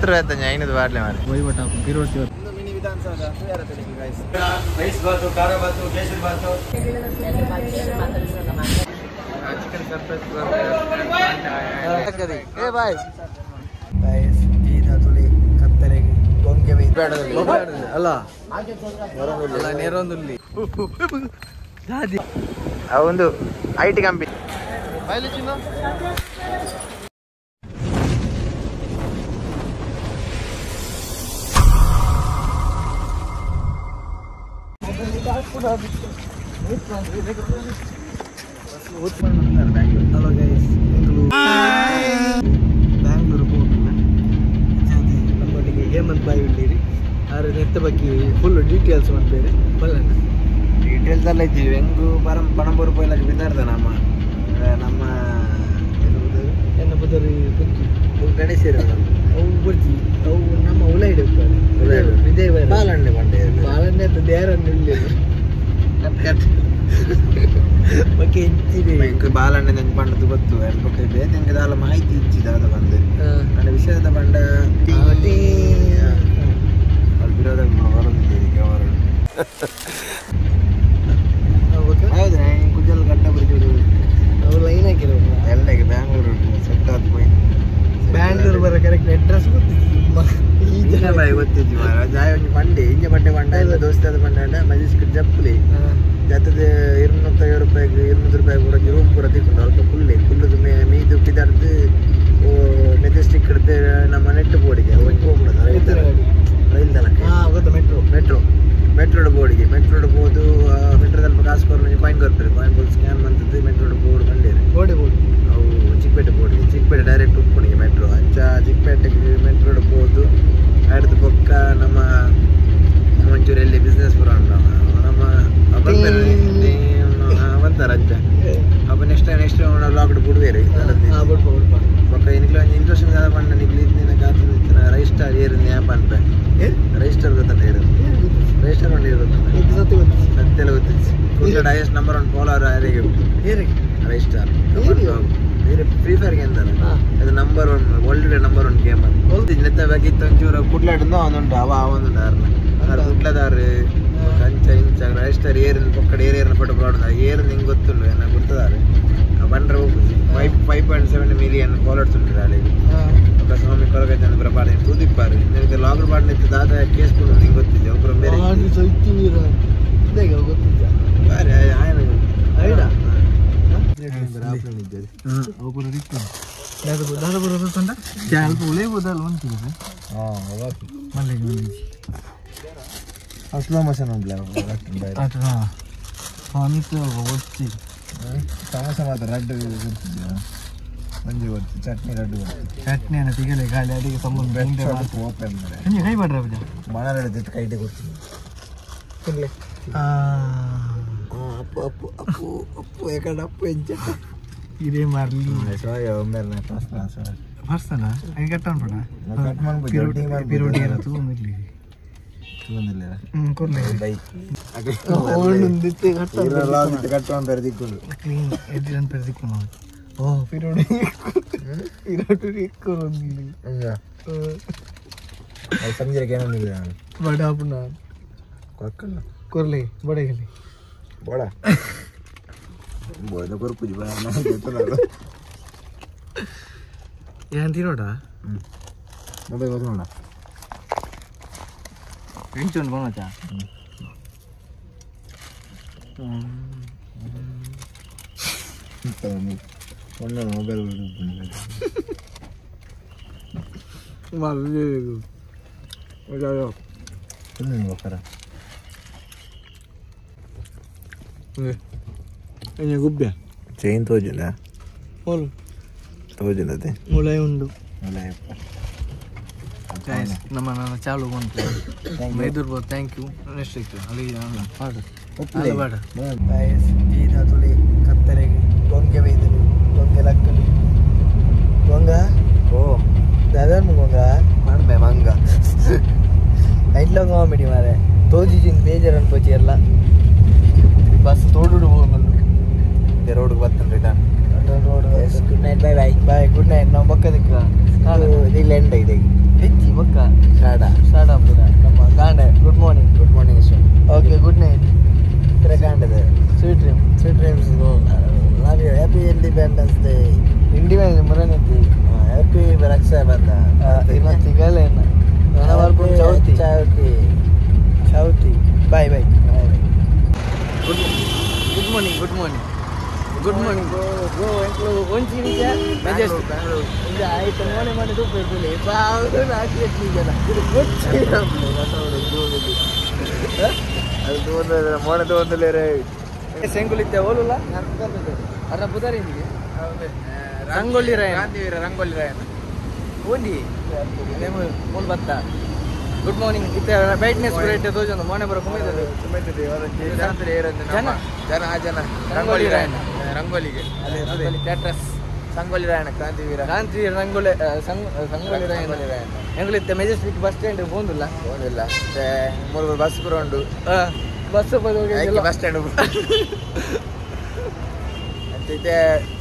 ₹50 ಆಯ್ತಾ ಐನದು ಬಾಟ್ಲಿ ಮಾರಿ ವೈವಟ ಪಿರೋಟಿ mini Vidhana Soudha guys rice ಬಾತು ಖಾರ ಬಾತು ಕೇಸರಿ ಬಾತು ಚಿಕನ್ ಸರ್ಪ್ರೈಸ್ ಏ ಬಾಯ್ ಗೈಸ್ ಈಗ ತುಳಿ ಕತ್ತಲೆಗೆ ಗೊಂಗೆ ಅಲ್ಲ ನೇರೊಂದುಲ್ಲಿ ಒಂದು IT company hello guys Bangalore ಹೋಗಿಲ್ಲ ನಮ್ಮೊಟ್ಟಿಗೆ ಹೇಮಂತ್ ಬಾಯಿ ಉಳ್ಳೀರಿ ಆದ್ರೆ ನೆತ್ತ ಬಗ್ಗೆ ಫುಲ್ ಡೀಟೇಲ್ಸ್ ಮಾಡ್ಬೇಡಿ ಬಲ್ಲಣ್ಣ ಡೀಟೇಲ್ಸ್ ಎಲ್ಲ ಇದ್ದೀವಿ ಹೆಂಗು ಪಣಂಬೂರು ಪೋಯ್ಲಕ್ಕೆ ಬಿದ್ದಾರ್ದ ನಮ್ಮ ಎನ್ನ ಬುದ್ಧರು ಗಣೇಶರು ಅವು ಬರ್ಜಿ ಅವು ನಮ್ಮ ಉಲೈಡ್ ವಿಜಯ್ ಬಾಲಣ್ಣೆ ಬಂಡೆ ಬಾಳನ್ನೇ ಅಂತ ದೇರನ್ನು ಇಲ್ಲಿ ಬಗ್ಗೆ ಹೆಚ್ಚಿದೆ ಬಾಲಣ್ಣೆ ನಂಗೆ ಪಂಡದು ಗೊತ್ತು ಎಲ್ಕೊಟ್ಟಿದ್ದೆ ನಿಂಗೆ ಅದೆಲ್ಲ ಮಾಹಿತಿ ಇಚ್ಚಿದ ಅದು ಬಂದು ನನ್ನ ವಿಷಯದ ಪಂಡ ವಿರೋಧ ಬರೋದಿಲ್ಲ ಹೌದು ಕುಜಲ್ ಗಂಟ ಬರ್ತೀವಿ ಅವ್ರು ಲೈನ್ ಹಾಕಿರೋ ಎಲ್ಲಗೆ ಬ್ಯಾಂಗ್ಳೂರು ಸೆಟ್ ಆದ ಪೋಯ್ ಬ್ಯಾಂಗ್ಳೂರು ಬರೋ ಕರೆಕ್ಟ್ ಅಡ್ರೆಸ್ ಗೊತ್ತಿದ್ದಿ ಬಾಯಿ ಗೊತ್ತಿದ್ದಿ ಮಾರ ಜಾಯ ಒಂದು ಪಂಡೆ ಇಂಜ ಪಂಡೆ ಪಂಡ ಎಲ್ಲ ದೋಸ್ತಾದ ಪಂಡ ಮಜಿಸ್ಕಟ್ ಜಪ್ಪಲಿ ಜತದ ₹250 ಕೂಡ ರೂಮ್ ಪೂರ ತಿಕ್ಕೊಂಡು ಅಲ್ಪ ಫುಲ್ಲದು ಮೀದು ಪಿದಾಡ್ದು ಮೆಜೆಸ್ಟಿಕ್ ಹಿಡ್ದು ನಮ್ಮ ನೆಟ್ಟು ಬೋರ್ಡಿಗೆ ಹೋಗ್ಬಿಡೋದು ರೈಲ್ ದಳಕ್ಕೆ ಗೊತ್ತಾ ಮೆಟ್ರೋಡ್ ಬೋರ್ಡಿಗೆ ಮೆಟ್ರೋಡ್ ಹೋದು ಮೆಟ್ರೋದಲ್ಲಿ ಕಾಸು ಕೊಟ್ಟು ಪಾಯಿಂಟ್ ಕೊಡ್ತಾರೆ ಪಾಯಿಂಟ್ ಬೋರ್ಡ್ ಸ್ಕ್ಯಾನ್ ಬಂದದ್ದು ಮೆಟ್ರೋಡ್ ಬೋರ್ಡ್ ಬಂದಿರಿ ಬೋರ್ಡ್ ಅವು ಚಿಕ್ಕಪೇಟೆ ಬೋರ್ಡಿಗೆ ಚಿಕ್ಕಪೇಟೆ ಡೈರೆಕ್ಟ್ ಉಪ್ಪುಣಿಗೆ ಮೆಟ್ರೋ ಅಂಚ ಚಿಕ್ಕಪೇಟೆಗೆ ಮೆಟ್ರೋಡ್ ಹೋದು ಆಡ್ದು ಪಕ್ಕ ನಮ್ಮ ಒಂಚೂರು ಎಲ್ಲಿ ಬಿಸ್ನೆಸ್ ಪುರ ನಮ್ಮ ಬಂತಾರೆ ಅಂಚ ಅಪ್ಪ ನೆಕ್ಸ್ಟ್ ಲಾಕ್ಡ್ ಬಿಡ್ಬೇರಿ ಪಕ್ಕ ಇನ್ಕ್ಲ ಇಂಟ್ರೆಸ್ಟ್ ಪಂಡ ನಿನ್ನ ಕಾತು ರಜಿಸ್ಟರ್ ಏರಿನ ಆ್ಯಪ್ ಅನ್ಪ ರಜಿಸ್ಟರ್ ಗೊತ್ತಂತ ಇರೋದು ರಜಿಸ್ಟರ್ ಒಂದು ಇರೋದು ಸತ್ಯೆಲ್ಲ ಗೊತ್ತಿತ್ತು ಹೈಯೆಸ್ಟ್ ನಂಬರ್ ಒನ್ ಫಾಲೋವರ್ ಯಾರಿಗೆ ರಜಿಸ್ಟರ್ ಫ್ರೀ ಫೈರ್ಗೆ ಅಂತಾರೆ ಅದು number one world number one game ಅದು ನೆತ್ತಬೇಕಿತ್ತು ಒಂಚೂರು ಕುಡ್ಲಾಡಿಂದ ಅವನುಂಟು ಅವನುಂಟು ಯಾರನ್ನ ಕುಡ್ಲದಾರು ಕಂಚ ಇಂಚ ರಜಿಸ್ಟರ್ ಏರಿನ ಪಕ್ಕಡ ಏರಿಯರ್ನ ಪಟ್ಟು ಬಾಡುದ ಏರಿನ ಹಿಂಗೆ ಗೊತ್ತುಂಡು ಏನ ಗೊತ್ತದಾರು ಬಂದ್ರೆ 5.7 ಮಿಲಿಯನ್ ಫಾಲೋವರ್ಸ್ ಉಂಟು ಅಲ್ಲಿಗೆ ఒక స్వామి కొరకైతే ప్రపాడ తూదిప్పారు నేను లాగర్ పాడిన దాత కేసుకుని నీకు ಗೊತ್ತಿದೆ ಒಬ್ಬರು ಬೇರೆ ఆయన స్లో మోషన్ వచ్చి ಸಮೋಸ ಮಾತ್ರ ರಡ್ಡು ಕೊಡ್ತಿದ್ಯಾ ಮಂಜು ಕೊಡ್ತಿ ಚಟ್ನಿ ರಡ್ಡು ಕೊಡ್ತಿ ಚಟ್ನಿ ಅನ್ನ ತೆಗಲೆ ಗಾಳಿ ಅಡಿಗೆ ಸಂಬಂಧ ಓಪನ್ ಮಾಡಿ ಕೈ ಮಾಡ್ರ ಮಣಾರ ಹಿಡಿದು ಕೈಟೆ ಕೊಡ್ತೀನಿ ಅಪ್ಪು ಅಪ್ಪು ಅಪ್ಪು ಅಪ್ಪು ಯಾಕಂದ್ರೆ ಅಪ್ಪು ಎಂಚ ಇದೇ ಮಾರ್ಲಿ ಸೋಯ ಒಮ್ಮೆ ಫಸ್ಟನ ಐ ಕಟ್ ಅನ್ಪಡ ಕಟ್ ಮಾಡ್ಬೋದು ಪಿರೋಟಿ ಏನೋ ತಗೊಂಡಿರ್ಲಿ ಕೊಡ್ಲೆ ಬೈ ಕಟ್ಟುವಂತ ಬೆರೆದಿಕ್ಕೊಂಡು ಕ್ಲೀನ್ ಎಡ್ಡಿನ ಬೆರೆದಿಕ್ಕೊಂಡು ಓ ಪಿರೋಟಿ ಸಂಜೆಗೆ ಏನೊಂದಿಲ್ಲ ನಾನು ಬಡ ಅಪ್ಪನ ಕೊಕ್ಕಲ್ಲ ಕೊರ್ಲಿ ಬಡಗಲಿ ಬಡ ಬೋದ ಕೊರ್ಪುಜಿ ಬಡ ಏನ್ ತಿನ್ನೋಡ ಮೊಬೈಲ್ ಗೊತ್ತು ನೋಡ ಹೆಂಚೊಂದು ಬಂದ ಒಳ್ಳೆ ಮೊಬೈಲ್ ಹೋಗ್ತಾರ ಗುಬ್ಬೆ ಚೈನ್ ತೋಜಿಲ್ಲ ಹೋಲು ತೋಜಿಲ್ಲದೆ ಮುಳೈ ಉಂಡು ಮುಳಯಪ್ಪ ನಮ್ಮ ನನ್ನ ಚಾಲು ಬಂತು ಮೈದೂರು ಥ್ಯಾಂಕ್ ಯು ನೆಕ್ಸ್ಟ್ ಇತ್ತು ಅಲ್ಲಿ ಪಾಡು ಬೇಡ ಈಗ ತುಳಿ ಕತ್ತಲೆಗೆ ಗೊಂಗೆ ಬೈದಲು ಗೊಂಗೆ ಲಕ್ಕಲಿ ಗೊಂಗ ಓ ದಾದರ್ನು ಗೊಂಗ ಮಾಡ್ಬೇ ಮಂಗ ಐಡ್ಲ ಕಾಮಿಡಿ ಮಾರೆ ತೋಜಿಜಿನ್ ಬೇಜಾರು ಅನ್ಕೋಚಿ ಎಲ್ಲ ಬಸ್ ತೋಡು ಹೋಗಲು ರೋಡ್ಗೆ ಬರ್ತಾನೆ return road good night bye bye bye good night ನಾವು ಬಕ್ಕದಕ್ಕೆ ಇಲ್ಲಿ ಎಂಡ ಇದೆ ಹೆಚ್ಚಿ ಮೋಡ ತಗೊಂಡಲೇ ಸೆಂಗುಲಿತ್ತೆ ಓಲುಲ್ಲ ಅರ ಬುಧಾರಿ ರಂಗೋಲಿ ರಾಯನ್ ರಂಗೋಲಿ ರಾಯನ್ ಓದಿ ಮೂಲ ಬತ್ತ ಗುಡ್ ಮಾರ್ನಿಂಗ್ ಇತ್ತೆ ಬ್ರೈಟ್ನೆಸ್ ಬ್ರೈಟ್ ತೋಜೊಂದು ಮೊನ್ನೆ ಬರೋ ಜನ ಜನ ಜನ ರಂಗೋಲಿ ರಾಯನ್ ರಂಗೋಲಿಗೆ ಥಿಯೇಟರ್ಸ್ ಸಂಗೊಳ್ಳಿ ರಾಯಣ್ಣ ಕ್ರಾಂತಿವೀರ ರಂಗೋಲಿ ಸಂಗೊಳ್ಳಿ ರಾಯನ್ ಎಂಗ್ಲಿತ್ತೆ ಮೆಜೆಸ್ಟಿಕ್ ಬಸ್ ಸ್ಟ್ಯಾಂಡ್ ಹೋಗುದಿಲ್ಲ ಹೋಗಿಲ್ಲ ಮತ್ತೆ 3 ಬಸ್ ಕೂಡ ಉಂಟು ಬಸ್ ಬಸ್ ಸ್ಟ್ಯಾಂಡ್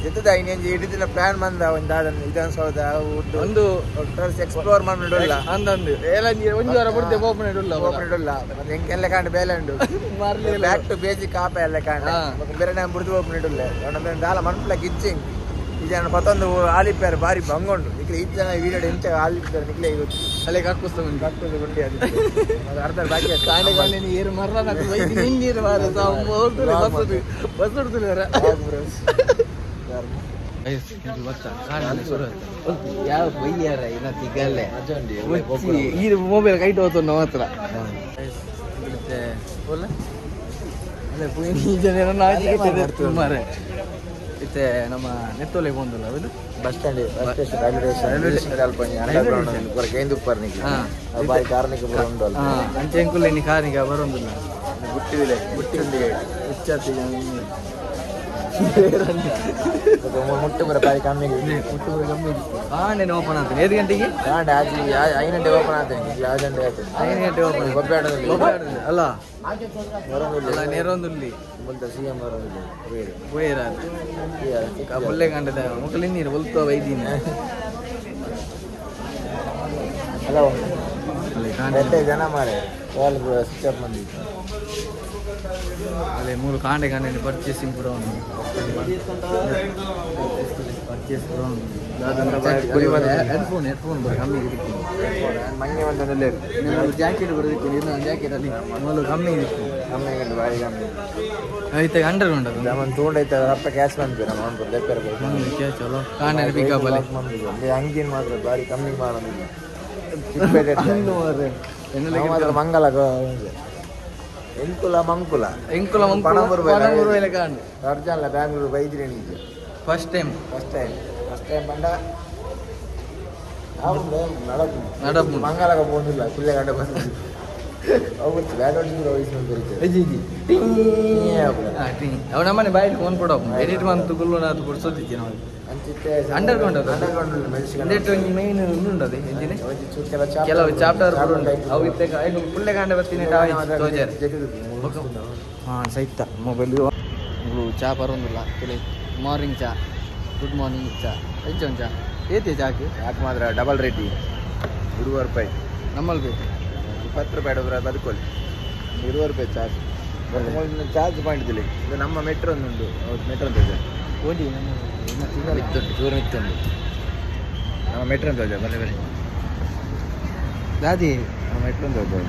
ಎಂತದ ಇನ್ನೊಂದು ಹಿಡಿದಿನ ಪ್ಲಾನ್ ಬಂದ ಒಂದು ವಿಧಾನಸೌಧ ಒಂದು ಎಕ್ಸ್ಪ್ಲೋರ್ ಮಾಡಿಲ್ಲ ಅಂದಂದು ಒಂದು ವಾರ ಬಿಡ್ತೆ ಓಪನ್ ಇಡಲ್ಲ ಮತ್ತೆ ಹೆಂಗೆಲ್ಲ ಕಾಂಡು ಬೇಲೆ ಉಂಟು ಬ್ಯಾಕ್ ಟು ಬೇಸಿಕ್ ಕಾಪ ಎಲ್ಲ ಕಾಂಡ ಬೇರೆ ನಾನು ಬಿಡ್ದು ಓಪನ್ ಇಡಲ್ಲ ದಾಲ ಮನ್ಪುಲ ಕಿಚ್ಚಿಂಗ್ ಇದನ್ನು ಪತ್ತೊಂದು ಆಲಿಪ್ಪಾರು ಬಾರಿ ಬಂಗೊಂಡು ನಿಕ್ಲೆ ಈ ಜನ ವಿಡಿಯೋ ಎಂಚ ಆಲಿಪ್ಪಾರು ನಿಕ್ಲೆ ಇವತ್ತು ಅಲ್ಲೇ ಕಕ್ಕುಸ್ತದೆ ಗುಂಡಿ ಅದು ಅರ್ಧ ಬಾಕಿ ಕಾಣೆ ಕಾಣೆ ನೀರು ಮರ ನೀರು ಮಾರ ಬಸ್ ಹೊಡ್ತಿಲ್ಲ ಯಾವ ಬೈಯಾರ ಇನ್ನ ತಿಗಲ್ಲೇ ಈ ಮೊಬೈಲ್ ಕೈಟ್ ಹೋಗ್ತು ನಮ್ಮ ಹತ್ರ ಮಾರೆ ಇತ್ತೆ ನಮ್ಮ ನೆತ್ತೋಲೆ ಬಂದಲ್ಲ ಅದು ಬಸ್ ಸ್ಟ್ಯಾಂಡ್ ರೈಲ್ವೆ ಸ್ಟೇಷನ್ ಬಾರಿ ಕಾರ್ನಿಗೆ ಬರೋಲ್ಲ ಅಂಚೆ ಅಂಕುಲ್ ನೀ ಕಾರ್ನಿಗೆ ಬರೋದಿಲ್ಲ ಗುಟ್ಟಿವಿಲೆ ಗುಟ್ಟಿಂದಿಗೆ ಹೆಚ್ಚಾತಿ ಮುಟ್ಟು ಬರ ಬಾರಿ ಕಮ್ಮಿಗೆ ಮುಟ್ಟು ಕಮ್ಮಿ ಕಾಂಡೆ ಓಪನ್ ಆಗ್ತದೆ 5 ಗಂಟೆಗೆ ಕಾಂಡೆ ಆಜಿ 5 ಗಂಟೆ ಓಪನ್ ಆಗ್ತದೆ 5 ಗಂಟೆ ಆಗ್ತದೆ 5 ಗಂಟೆ ಓಪನ್ ಗೊಬ್ಬೆ ಆಡೋದಿಲ್ಲ ಅಲ್ಲ ಬರೋದಿಲ್ಲ ನೇರೊಂದುಲ್ಲಿ ಮುಂದೆ ಸಿಎಂ ಬರೋದಿಲ್ಲ ಬೋಯರ ಬುಲ್ಲೆ ಕಾಂಡದ ಮುಕ್ಕಲಿ ನೀರು ಹೊಲ್ತು ವೈದಿನ ಹಲೋ ಜನ ಮಾರೆ ವಾಲ್ ಸ್ವಿಚ್ ಆಫ್ ಮಾಡಿ ಅಲ್ಲೇ 3 ಕಾಂಡೆ ಕಾಂಡೆ ಪರ್ಚೇಸಿಂಗ್ ಕೂಡ ಪರ್ಚೇಸ್ ಕೂಡ ಹೆಡ್ಫೋನ್ ಕಮ್ಮಿ ಮಂಗೆ ಬಂದಲ್ಲೇ ಜಾಕೆಟ್ ಬರೋದಕ್ಕೆ ನೀನು ಜಾಕೆಟ್ ಅಲ್ಲಿ ಮೊದಲು ಕಮ್ಮಿ ಕಮ್ಮಿ ಬಾರಿ ಕಮ್ಮಿ ಐತೆ ಅಂಡರ್ ಉಂಟದು ನಮ್ಮ ತೋಂಡೈತೆ ರಪ್ಪ ಕ್ಯಾಶ್ ಬಂದ್ವಿ ನಮ್ಮ ಅವ್ನು ಲೆಕ್ಕರ ಚಲೋ ಕಾಂಡೆ ಪಿಕಪ್ ಅಲ್ಲಿ ಹಂಗಿನ ಮಾತ್ರ ಬಾರಿ ಕಮ್ಮಿ ಮಾಡೋದಿಲ್ಲ ಮಂಗಲ ಎಂಕುಲ ಮಂಕುಲ ಪಣಂಬೂರು ಕಾಂಡು ಅರ್ಜಲ್ಲ ಬ್ಯಾಂಗ್ಳೂರು ಬೈದ್ರೆ ನಿಜ ಫಸ್ಟ್ ಟೈಮ್ ಬಂಡ ನಡಪು ಮಂಗಲಾಗ ಹೋಗಿಲ್ಲ ಕುಳ್ಳೆಗಡ್ಡೆ ಬಂದು ಅವ ನಮ್ಮನೆ ಬಾಯಿಗೆ ಫೋನ್ ಕೊಡ ಎಡಿಟ್ ಮಂತ್ ಗುಲ್ಲು ನಾತು ಕೊಡ್ಸೋದಿದ್ದೆ ನಾವು ಅಂಡರ್ಗ್ರೌಂಡ್ ಮೈನ್ ಉಂಟದೆ ಕೆಲವು ಚಾಪ್ಟರ್ ಅವು ಇತ್ತೆ ಪುಳ್ಳೆ ಕಾಂಡೆ ಬರ್ತೀನಿ ಹಾಂ ಸಹಿತ ಮೊಬೈಲ್ ಚಾ ಬರೋದಿಲ್ಲ ಮಾರ್ನಿಂಗ್ ಚಾ ಗುಡ್ ಮಾರ್ನಿಂಗ್ ಚಾ ಹೆಚ್ಚೊಂದು ಚಾ ಏತಿ ಚಾಕು ಯಾಕೆ ಮಾತ್ರ ಡಬಲ್ ರೇಟಿ 20 ರೂಪಾಯಿ ನಮ್ಮಲ್ಲಿ ಬೇಕು 20 ರೂಪಾಯಿ ಡಬ್ರ ಬದುಕೊಳ್ಳಿ 20 ರೂಪಾಯಿ ಚಾರ್ಜ್ ಚಾರ್ಜ್ ಪಾಯಿಂಟ್ ಇದಿಲ್ಲ ಇದು ನಮ್ಮ ಮೆಟ್ರೋ ಒಂದುಂಟು ಮೆಟ್ರೋ ಅಂತ ಇದೆ ಓದಿ ಮಿತ್ತುಂಟು ಚೂರು ಮಿತ್ತುಂಟು ನಮ್ಮ ಮೆಟ್ರೋ ಅಂತ ಇದೆ ಬನ್ನಿ ಬನ್ನಿ ದಾದಿ ನಮ್ಮ ಮೆಟ್ರೋ ಅಂತ ಇದೆ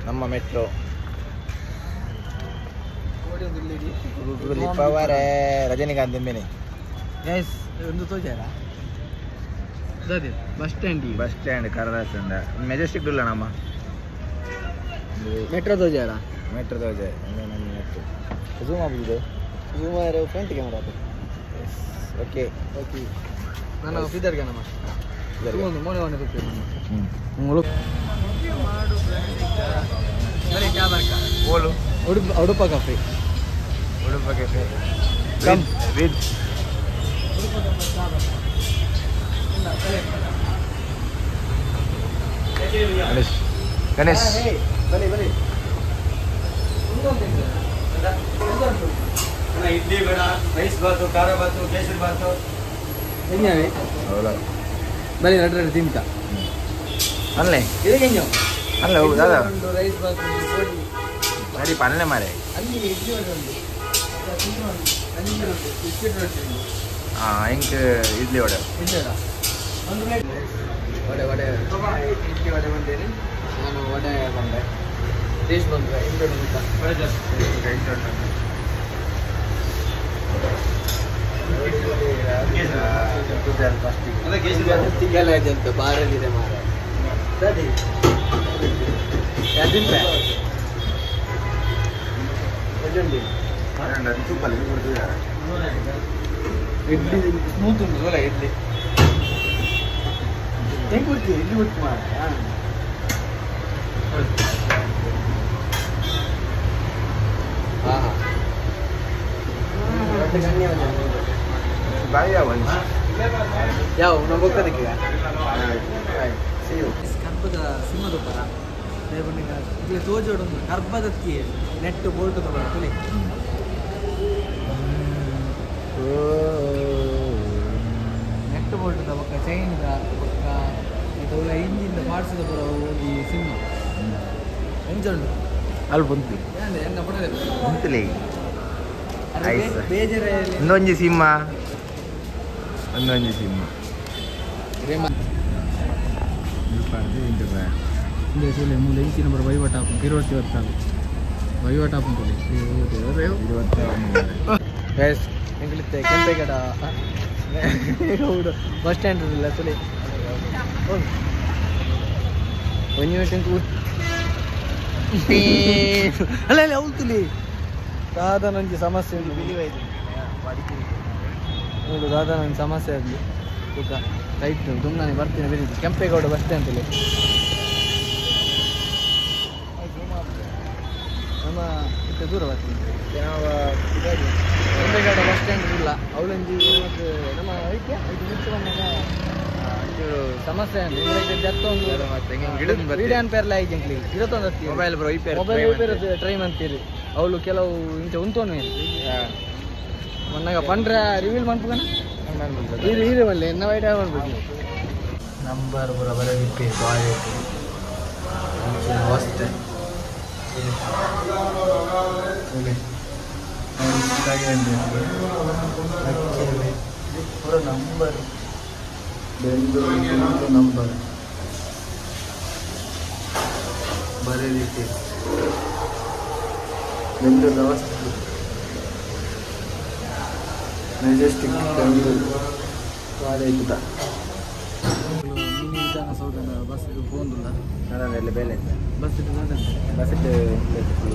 ನಮ್ಮ ಮೆಟ್ರೋ ಪವರ್ ರಜನಿಕಾಂತ್ ಎಂಬೇನೆ ಗೈಸ್ ಒಂದು ತೋಜಾರ ದಾದಿ ಬಸ್ ಸ್ಟ್ಯಾಂಡ್ ಕರದಾಸಂದ ಮೆಜೆಸ್ಟಿಕ್ ಇಲ್ಲ ನಮ್ಮ ಮೆಟ್ರೋ ತೋಜಾರ ಮೆಟ್ರೋ ತೋಜೆ ಮೆಟ್ರೋ ಝೂಮ್ ಆಗ್ಬಿಟ್ಟಿದೆ ಸುಮಾರು ಫ್ರಂಟ್ ಕ್ಯಾಮರಾ ಅದು ಓಕೆ ನಾನು ಫಿದರ್ಗೆ ನಮ್ಮ ಮೊನ್ನೆ ರೂಪಾಯಿ ಓಲು Udupa coffee Udupa cafe come with Ganesh idli ಬೇಡ ರೈಸ್ ಬಾತು ಖಾರ ಬಾತು ಕೇಸರಿ ಬಾತು ಹೆಂಗೆ ಹೌದಾ ಬರೀ ಎರಡು ತಿಂತ ಅಲ್ಲೇ ಇದಕ್ಕೆ ಹೆಂಗೆ ಅಲ್ಲ ಹೌದಾ ರೈಸ್ ಬಾತ್ ಗೋಧಿ ಸರಿ ಪನ್ನೆ ಮಾರೆ ಅಲ್ಲಿ ಇಡ್ಲಿ ವಡೆ ಉಂಟು ಅಂಜಿ ಉಂಟು ಬಿಸ್ಕೆಟ್ ರೊಟ್ಟಿ ಉಂಟು ಹೆಂಗೆ ಇಡ್ಲಿ ವಡೆ ಇಡ್ಲಿಯಾ ಒಂದು ಪ್ಲೇಟ್ ವಡೆ ಇಡ್ಲಿ ವಡೆ ಬಂದೇನೆ ನಾನು ವಡೆ ಬಂದೆ ಟೇಸ್ಟ್ ಬಂದರೆ ಇಂಟರ್ನ್ ಊಟ ತಿಂಗಳ ಅಂತ ಬಾರಲ್ಲಿದೆ ಮಾರ ಸರಿ ಇಡ್ಲಿ ಸ್ಮೂತ್ ಉಂಟು ಅಲ್ಲ ಇಡ್ಲಿ ಹೆಂಗೆ ಕೊಡ್ತೀವಿ ಇಡ್ಲಿ ಕೊಡ್ತೀವಿ ಮಾರ ಹಾಂ ಬಾಯಿ ಯಾವ ಯಾವ ನಾವು ಹೋಗ್ತದಕ್ಕೆ ಕರ್ಬದ ಸಿಂಹದ ಥರ ಇಲ್ಲಿ ತೋಜೋಡು ಕರ್ಬದಕ್ಕೆ ನೆಟ್ ಬೋಲ್ಟ್ ತಗೊಂಡು ತುಳಿ ನೆಟ್ ಬೋಲ್ಟ್ ಪಕ್ಕ ಚೈನ್ದ ಪಕ್ಕ ಇದು ಇಂಜಿನ್ ಪಾರ್ಟ್ಸ್ದ ಪುರ ಹೋಗಿ ಸಿಂಹ ಎಂಜುಂಡು ಅಲ್ಲಿ ಬಂತು ಎನ್ನ ಪುನಃ ಬಂತಲೇ ಬೇಜಾರ ಇನ್ನೊಂದು ಸಿಂಹ ಒಂದೊಂದು ಸಿಂಹ ಮೂಲೆ ಇಂಚಿನ ಬರ ವಹಿವಾಟ ಹಾಕು 20 ವರ್ಷ ವಹಿವಾಟ ಹಾಕು ಎಂಗ್ಲಿತ್ತೆ ಕೆಂಪೇಗಡ ಬಸ್ ಸ್ಟ್ಯಾಂಡ್ ಇಲ್ಲ ತುಳಿ ಒಂದು ಮಿನಿಟ್ ಅಲ್ಲ ಅಲ್ಲ ಅವ್ಳು ತುಳಿ ದಾದ ನನಗೆ ಸಮಸ್ಯೆ ಉಂಟು ನೋಡು ದಾದ ನನಗೆ ಸಮಸ್ಯೆ ಆಗಲಿ ಈಗ ರೈಟ್ ತುಂಬ ನಾನು ಬರ್ತೀನಿ ಬೆರೀತಿ ಕೆಂಪೇಗೌಡ ಬಸ್ ಸ್ಟ್ಯಾಂಡಲ್ಲಿ ನಮ್ಮ ಇತ್ತ ದೂರ ಬರ್ತೀನಿ ನಾವು ಕೆಂಪೇಗೌಡ ಬಸ್ ಸ್ಟ್ಯಾಂಡ್ ಇಲ್ಲ ಅವಳಂಜಿ ಮತ್ತು ನಮ್ಮ ಐಕ್ಯ ಇದು ಮುಚ್ಚು ಬಂದಾಗ ಇದು ಸಮಸ್ಯೆ ಅಂದರೆ ಇವರಿಗೆ ಜತ್ತೊಂದು ವೀಡಿಯೋ ಪೇರ್ಲ ಐದು ಎಂಕ್ಲಿ ಇರತ್ತೊಂದು ಮೊಬೈಲ್ ಮೊಬೈಲ್ ಟ್ರೈ ಮಾಡ್ತೀರಿ ಅವಳು ಕೆಲವು ಇಂಚ ಉಂಟೋನು ಮೊನ್ನಾಗ ಪಂಡ್ರ ರಿವೀಲ್ ಮಾಡ್ಬೋಣ ಇದು ಮಲ್ಲಿ ನಾವು ಐಡಿಯಾ ಮಾಡ್ಬೇಕು ನಂಬರ್ ಪೂರ ಬರೋದಿಪ್ಪೆ ಟಾಯ್ಲೆಟ್ ಅವಸ್ಥೆ ಪೂರ ನಂಬರ್ ಬೆಂಗಳೂರು ನಂಬರ್ ಬರೋದಿಪ್ಪೆ ಬೆಂಗಳೂರು ಅವಸ್ಥೆ ಮೆಜೆಸ್ಟಿಕ್ ಬೆಂಗಳೂರು ಕಾಲೇಜ್ ವಿಧಾನಸೌಧದ ಬಸ್ ಹೋಗುದಿಲ್ಲ ನನ್ನಲ್ಲಿ ಬೇಲೆ ಬಸ್ ಬಸ್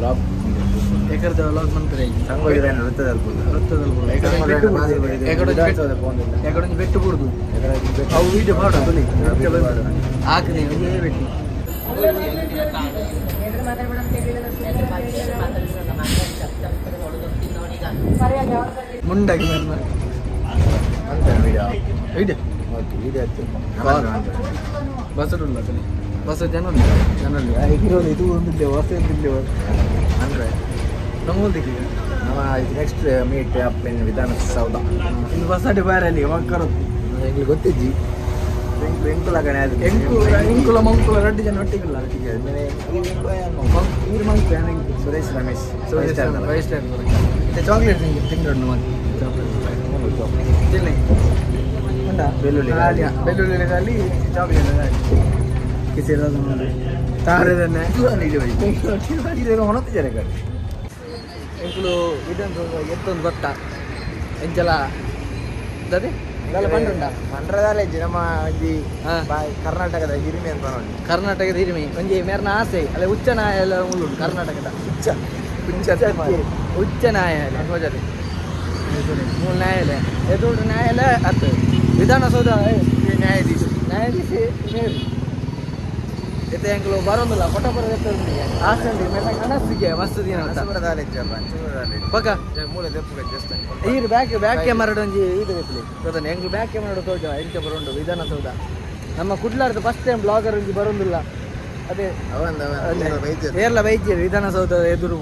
ಲಾಕ್ ಎಕರದ ಲಾಕ್ ಮಾಡ್ತಾರೆ ವೃತ್ತದಲ್ಲಿ ಬೆಟ್ಟು ಬಿಡುದು ಅವು ವೀಡಿಯೋ ಮಾಡು ಹಾಕಿ ಬೆಟ್ಟು ಮುಂಡಾಗಿ ಬಸ್ ಬಸ್ ಜನರಲ್ಲಿ ಇದು ಒಂದಿದ್ದೆ ಹೊಸ ಇದ್ದಿದ್ದೇವೆ ಅಂದರೆ ನಮ್ಮೊಂದಿಗೆ next meet up in Vidhana Soudha ಇನ್ನು ಬಸ್ ಅಡ್ಡಿ ಬಾರಲ್ಲಿ ಮಕ್ಕಳು ಹೆಂಗ್ಲಿ ಗೊತ್ತಿಜ್ಜಿ ಎಂಕುಲ ಕಣೆ ಅದು ಎಂಕುಲ ಮಂಕುಲ ರಡ್ಡು ಜನ ಒಟ್ಟಿಗಿಲ್ಲ ನೀರು ಮಂಕು Suresh Ramesh five star chocolate ತಿಂಗಳು ಮತ್ತೆ ಬೆಳ್ಳುಳ್ಳಿ ಬೆಳ್ಳುಳ್ಳಿ ಖಾಲಿ ಚಾಕ್ಲೇಟ್ ಕಿಸಿರೋದು ನೋಡಿ ತಾರದನ್ನೇ ಹೊಣತಿದ್ದಾರೆ ಕಡೆ ಎಂಕುಲು ವಿಧಾನಸೌಧ ಎತ್ತೊಂದು ಗೊತ್ತ ಎಂಚಲ ಅದೇ ಇದೆಲ್ಲ ಪಂಡುಂಡ ಮಂಡ್ರದಾಲೆಜ್ಜಿ ನಮ್ಮ ಒಂಜಿ ಕರ್ನಾಟಕದ ಹಿರಿಮೆ ಅಂತ ನೋಡಿ ಕರ್ನಾಟಕದ ಹಿರಿಮೆ ಒಂಜಿ ಮೇರ್ನ ಆಸೆ ಅಲ್ಲ ಉಚ್ಚ ನ್ಯಾಯಾಲಯ ಉಂಟು ಕರ್ನಾಟಕದ ಉಚ್ಚ ನ್ಯಾಯಾಲಯ ಹೋಜದೆ ಮೂಲ ನ್ಯಾಯಾಲಯ ಎದು ನ್ಯಾಯಾಲಯ ಅದು ವಿಧಾನಸೌಧ ನ್ಯಾಯಾಧೀಶ ಮೇರು ಎತ್ತೆ ಎಂಕಲು ಬರೋದಿಲ್ಲ ಪಟ ಬರ ಆಸೆ ಕನಸಿಗೆ ಮಸ್ತ್ ದಿನ ಪಕ್ಕ ಮೂಲ ತೆಪ್ಪು ಈಗ ಬ್ಯಾಕ್ ಕ್ಯಾಮರಾ ಒಂಜಿ ಇದು ಗೊತ್ತಾನೆ ಎಂಗ್ಲು ಬ್ಯಾಕ್ ಕ್ಯಾಮರಾ ತೋಜ ಎಂಚ ಬರೋಂಡು ವಿಧಾನಸೌಧ ನಮ್ಮ ಕುಡ್ಲಾರ್ದು ಫಸ್ಟ್ ಟೈಮ್ ಬ್ಲಾಗರ್ ಒಂಜಿ ಬರೋದಿಲ್ಲ ಅದೇ ನೇರ್ಲ ಬೈದ್ಯರು ವಿಧಾನಸೌಧ ಎದುರು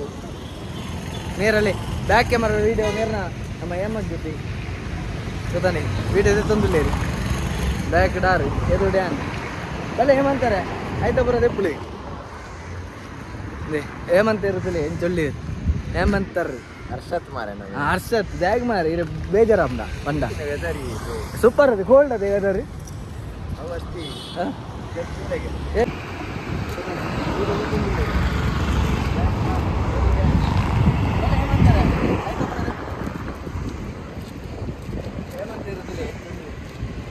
ನೇರಲ್ಲಿ ಬ್ಯಾಕ್ ಕ್ಯಾಮರಾ ವೀಡಿಯೋ ನೇರ್ನ ನಮ್ಮ ಎಮ್ಮಸ್ ಜೊತೆ ಗೊತ್ತಾನೆ ವೀಡಿಯೋ ತಂದುಲ್ಲೇರಿ ಬ್ಯಾಕ್ ಡಾರ್ ಎದು ಡ್ಯಾನ್ ಅಲ್ಲ ಏಮಂತಾರೆ ಆಯ್ತಾ ಬರೋದು ಎಪ್ಪಳಿ ಹೇಮಂತ್ ಇರುತ್ತಲ್ಲ ಏನು ಚೊಲ್ಲಿ ಹೇಮಂತರ್ ಹರ್ಷತ್ ಮಾರೆ ನಾವು ಹರ್ಷತ್ ಜಾಗ್ ಮಾರಿ ಇರ ಬೇಜಾರಮ್ಮ ಬಂದ ಸೂಪರ್ ಅದು ಕೋಲ್ಡ್ ಅದು ವೆದರ್ ಅವತ್ತಿ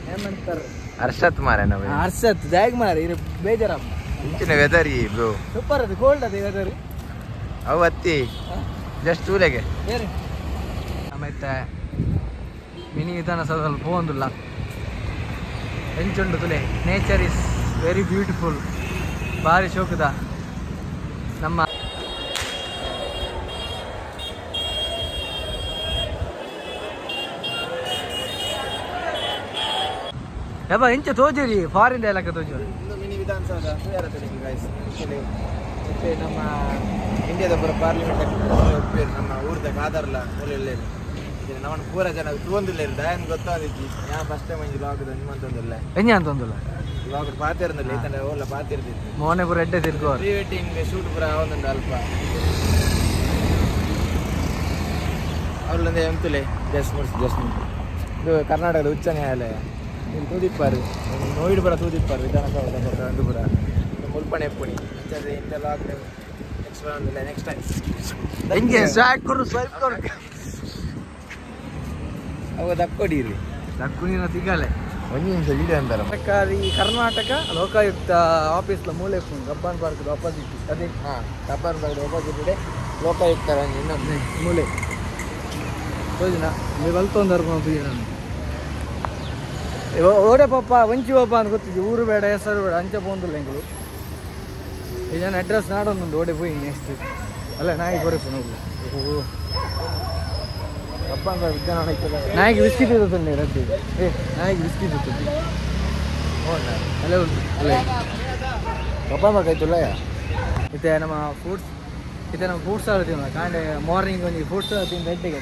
ಹೇಮಂತರ್ ಹರ್ಷತ್ ಮಾರೆ ನಾವು ಹರ್ಷತ್ ಜಾಗ್ ಮಾರಿ ಇರ ಬೇಜಾರಮ್ಮ ಇಂಚಿನ ವೆದರ್ ಬ್ರೋ ಸೂಪರ್ ಅದು ಕೋಲ್ಡ್ ಅದು ವೆದರ್ ಅವತ್ತಿ ಜಸ್ಟ್ ತೂಲೆಗೆ ಆಮೇಲೆ ಮಿನಿ ವಿಧಾನಸೌಧದಲ್ಲಿ ಪೋಂದುಲ್ಲ ಎಂಚುಂಡು ತುಲೆ ನೇಚರ್ ಇಸ್ ವೆರಿ ಬ್ಯೂಟಿಫುಲ್ ಭಾರಿ ಶೋಕದ ನಮ್ಮ ಯಬ್ಬ ಎಂಚ ತೋಜರಿ ಫಾರಿನ್ ಎಲ್ಲ ತೋಜರಿ ಮಿನಿ ವಿಧಾನಸೌಧ ಮತ್ತೆ ನಮ್ಮ ಇಂಡಿಯಾದ ಪೂರ ಪಾರ್ಲಿಮೆಂಟ್ ನಮ್ಮ ಊರದ ಕಾದರ್ಲ ಒಳ್ಳೆ ನಾವು ಪೂರ ಜನ ತೂಂದಿಲ್ಲ ದಯನ್ ಗೊತ್ತಾದಿತ್ತು ಯಾ ಫಸ್ಟ್ ಟೈಮ್ ಮಂಜಿ ಲಾಗದ ನಿಮ್ಮಂತಂದಿಲ್ಲ ಎಂಜ ಅಂತಂದಿಲ್ಲ ಲಾಗ್ ಪಾತಿರ್ದಿಲ್ಲ ಯಾಕಂದ್ರೆ ಓಲ್ಲ ಪಾತಿರ್ತಿತ್ತು ಮೋನೆ ಪೂರ ಎಡ್ಡೆ ತಿರ್ಗೋ ಪ್ರೀ ವೆಡ್ಡಿಂಗ್ ಶೂಟ್ ಪೂರ ಆವೊಂದುಂಡು ಅಲ್ಪ ಅವ್ರಲ್ಲಿಂದ ಎಂತುಲೆ ಜಸ್ಟ್ ಇದು ಕರ್ನಾಟಕದ ಉಚ್ಚ ನ್ಯಾಯಾಲಯ ಇಲ್ಲಿ ತೂದಿಪ್ಪಾರು ನೋಯಿಡು ಪೂರ ತೂದಿಪ್ಪಾರು ವಿಧಾನಸೌಧ ಒಂದು ಪೂರ ಮುಲ್ಪಣೆ ಎಪ್ಪುಣಿ ಇಂಥ ಲಾಗ್ ನೆಕ್ಸ್ಟ್ ಒಂದಿಲ್ಲ ನೆಕ್ಸ್ಟ್ ಟೈಮ್ ಹೆಂಗೆ ಸ್ಟಾರ್ಟ್ ಕೊಡು ಸ್ವೈಪ್ ಕೊಡು ಅವ ದಕ್ಕೊಡಿರಿ ದಕ್ಕುನಿನ ತಿಗಾಲೆ ಒಂದು ನಿಮಿಷ ಇದೆ ಅಂತಾರೆ ಸರ್ಕಾರಿ ಕರ್ನಾಟಕ ಲೋಕಾಯುಕ್ತ ಆಫೀಸ್ಲ ಮೂಲೆ ಕಬ್ಬನ್ ಪಾರ್ಕ್ ಆಪೋಸಿಟ್ ಅದೇ ಹಾಂ ಕಬ್ಬನ್ ಪಾರ್ಕ್ ಆಪೋಸಿಟ್ ಇದೆ ಲೋಕಾಯುಕ್ತರ ಇನ್ನೊಂದು ಮೂಲೆ ಹೋದಿನ ನೀವು ಬಲ್ತೊಂದು ನಾನು ಓಡೆ ಪಾಪ ವಂಚಿ ಪಾಪ ಅಂತ ಗೊತ್ತಿದ್ದೆ ಊರು ಬೇಡ ಹೆಸರು ಬೇಡ ಅಂಚೆ ಪೋಂದಿಲ್ಲ ಎಂಗಳು ಇದನ್ನು ಅಡ್ರೆಸ್ ನಾಡೊಂದು ಓಡೆ ಹೋಗಿ ನೆಕ್ಸ್ಟ್ ಅಲ್ಲ ನಾಯಿ ಬರಬೇಕು ನೋಡು ಕಬ್ಬನ್ ಪಾರ್ಕ್ ವಿಜ್ಞಾನ ನಾಯಿಗೆ ಬಿಸ್ಕಿಟ್ ಇರುತ್ತಂಡೆ ರದ್ದಿ ನಾಯಿಗೆ ಬಿಸ್ಕಿಟ್ ಇರ್ತದೆ ಅಲ್ಲೇ ಉಂಟು ಅಲ್ಲೇ ಕಬ್ಬನ್ ಪಾರ್ಕ್ ಆಯ್ತಲ್ಲ ಮತ್ತೆ ನಮ್ಮ ಫ್ರೂಟ್ಸ್ ನಮ್ಮ ಫ್ರೂಟ್ಸ್ ಆಡ್ತೀವಿ ಕಾಂಡೆ ಮಾರ್ನಿಂಗ್ ಒಂದು ಫ್ರೂಟ್ಸ್ ತಿಂದು ರೆಡ್ಡಿಗೆ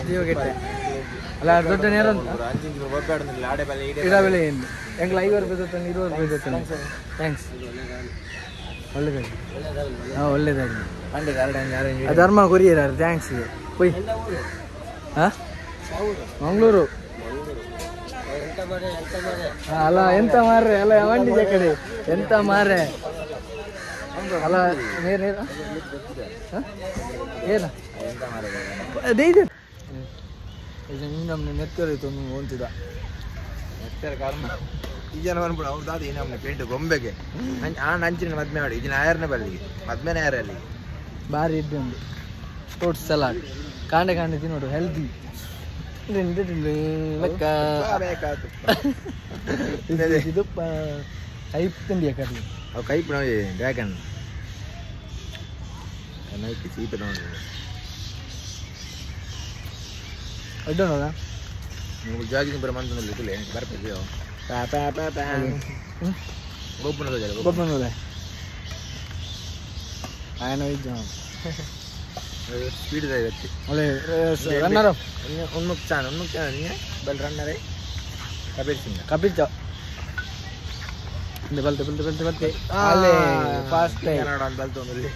ಜೀವಗೆಟ್ಟೆ ಅಲ್ಲ ದೊಡ್ಡ ನೇರ ಇಡ ಬೆಲೆ ಏನು ಎಂಗ್ಲ 5 ರೂಪಾಯಿ ತೊತ್ತಾನೆ 20 ರೂಪಾಯಿ ತೊತ್ತಾನೆ ಥ್ಯಾಂಕ್ಸ್ ಒಳ್ಳೆದಾಗಿ ಹಾಂ ಒಳ್ಳೇದಾಗಿ ಧರ್ಮ ಕೊರಿಯರ್ ಥ್ಯಾಂಕ್ಸ್ ಹೋಯ್ ಹಾಂ ಮಂಗಳೂರು ಅಲ್ಲ ಎಂತ ಮಾರ್ರೆ ಅಲ್ಲ ಮಂಡಿಜ ಕಡೆ ಎಂತ ಮಾರ್ರೆ ಅಲ್ಲ ನೀರು ನೀರು ಏನ ಅದೇ ಇದೆ ನಮ್ಮನೆ ನೆತ್ತರಿತ್ತು ಒಂದು ಹೊಂತಿದ ನೆತ್ತರ ಕಾರಣ ಈ ಜನ ಬಂದ್ಬಿಡು ಅವ್ರದ್ದು ಈ ನಮ್ಮನೆ ಪೇಂಟ್ ಗೊಂಬೆಗೆ ಅಂಚಿನ ಮದ್ಮೆ ಮಾಡಿ ಇದನ್ನ ಆಯರ್ನೇ ಬಲ್ಲಿಗೆ ಮದ್ಮೆನೇ ಯಾರೇ ಅಲ್ಲಿಗೆ ಭಾರಿ ಇದ್ದು ಒಂದು ಫ್ರೂಟ್ಸ್ ಸಲಾಡ್ ಕಾಂಡೆ ತಿನ್ನೋಡು ಹೆಲ್ದಿ ಇದು ಕೈಪ್ ತಿಂಡಿಯ ಕರ್ಲಿ ಅವು ಕೈಪ್ ನಾವು ಡ್ರ್ಯಾಗನ್ ನೈಕಿ ಸೀತ ನೋಡಿ ಅಡ್ಡ ನೋಡ ನೀವು ಜಾಗಿಂಗ್ ಬರ ಮಂತಂದಲ್ಲಿ ಇದಿಲ್ಲ ಬರ್ಬೇಕು ಗೊಬ್ಬನೋದ ಆಯನ ಇದ್ದ ಸ್ಪೀಡ್ ಇರುತ್ತೆ ಒಳ್ಳೆ ರನ್ನರ್ ಉನ್ಮುಕ್ ಚಾನ್ ನೀ ಬಲ್ ರನ್ನರೇ ಕಪಿಲ್ ಚ ಬಲ್ತೆ ಅಲ್ಲೇ ಫಾಸ್ಟ್ ಕನ್ನಡ ಅಂತ ಬಲ್ತೊಂದಲ್ಲಿ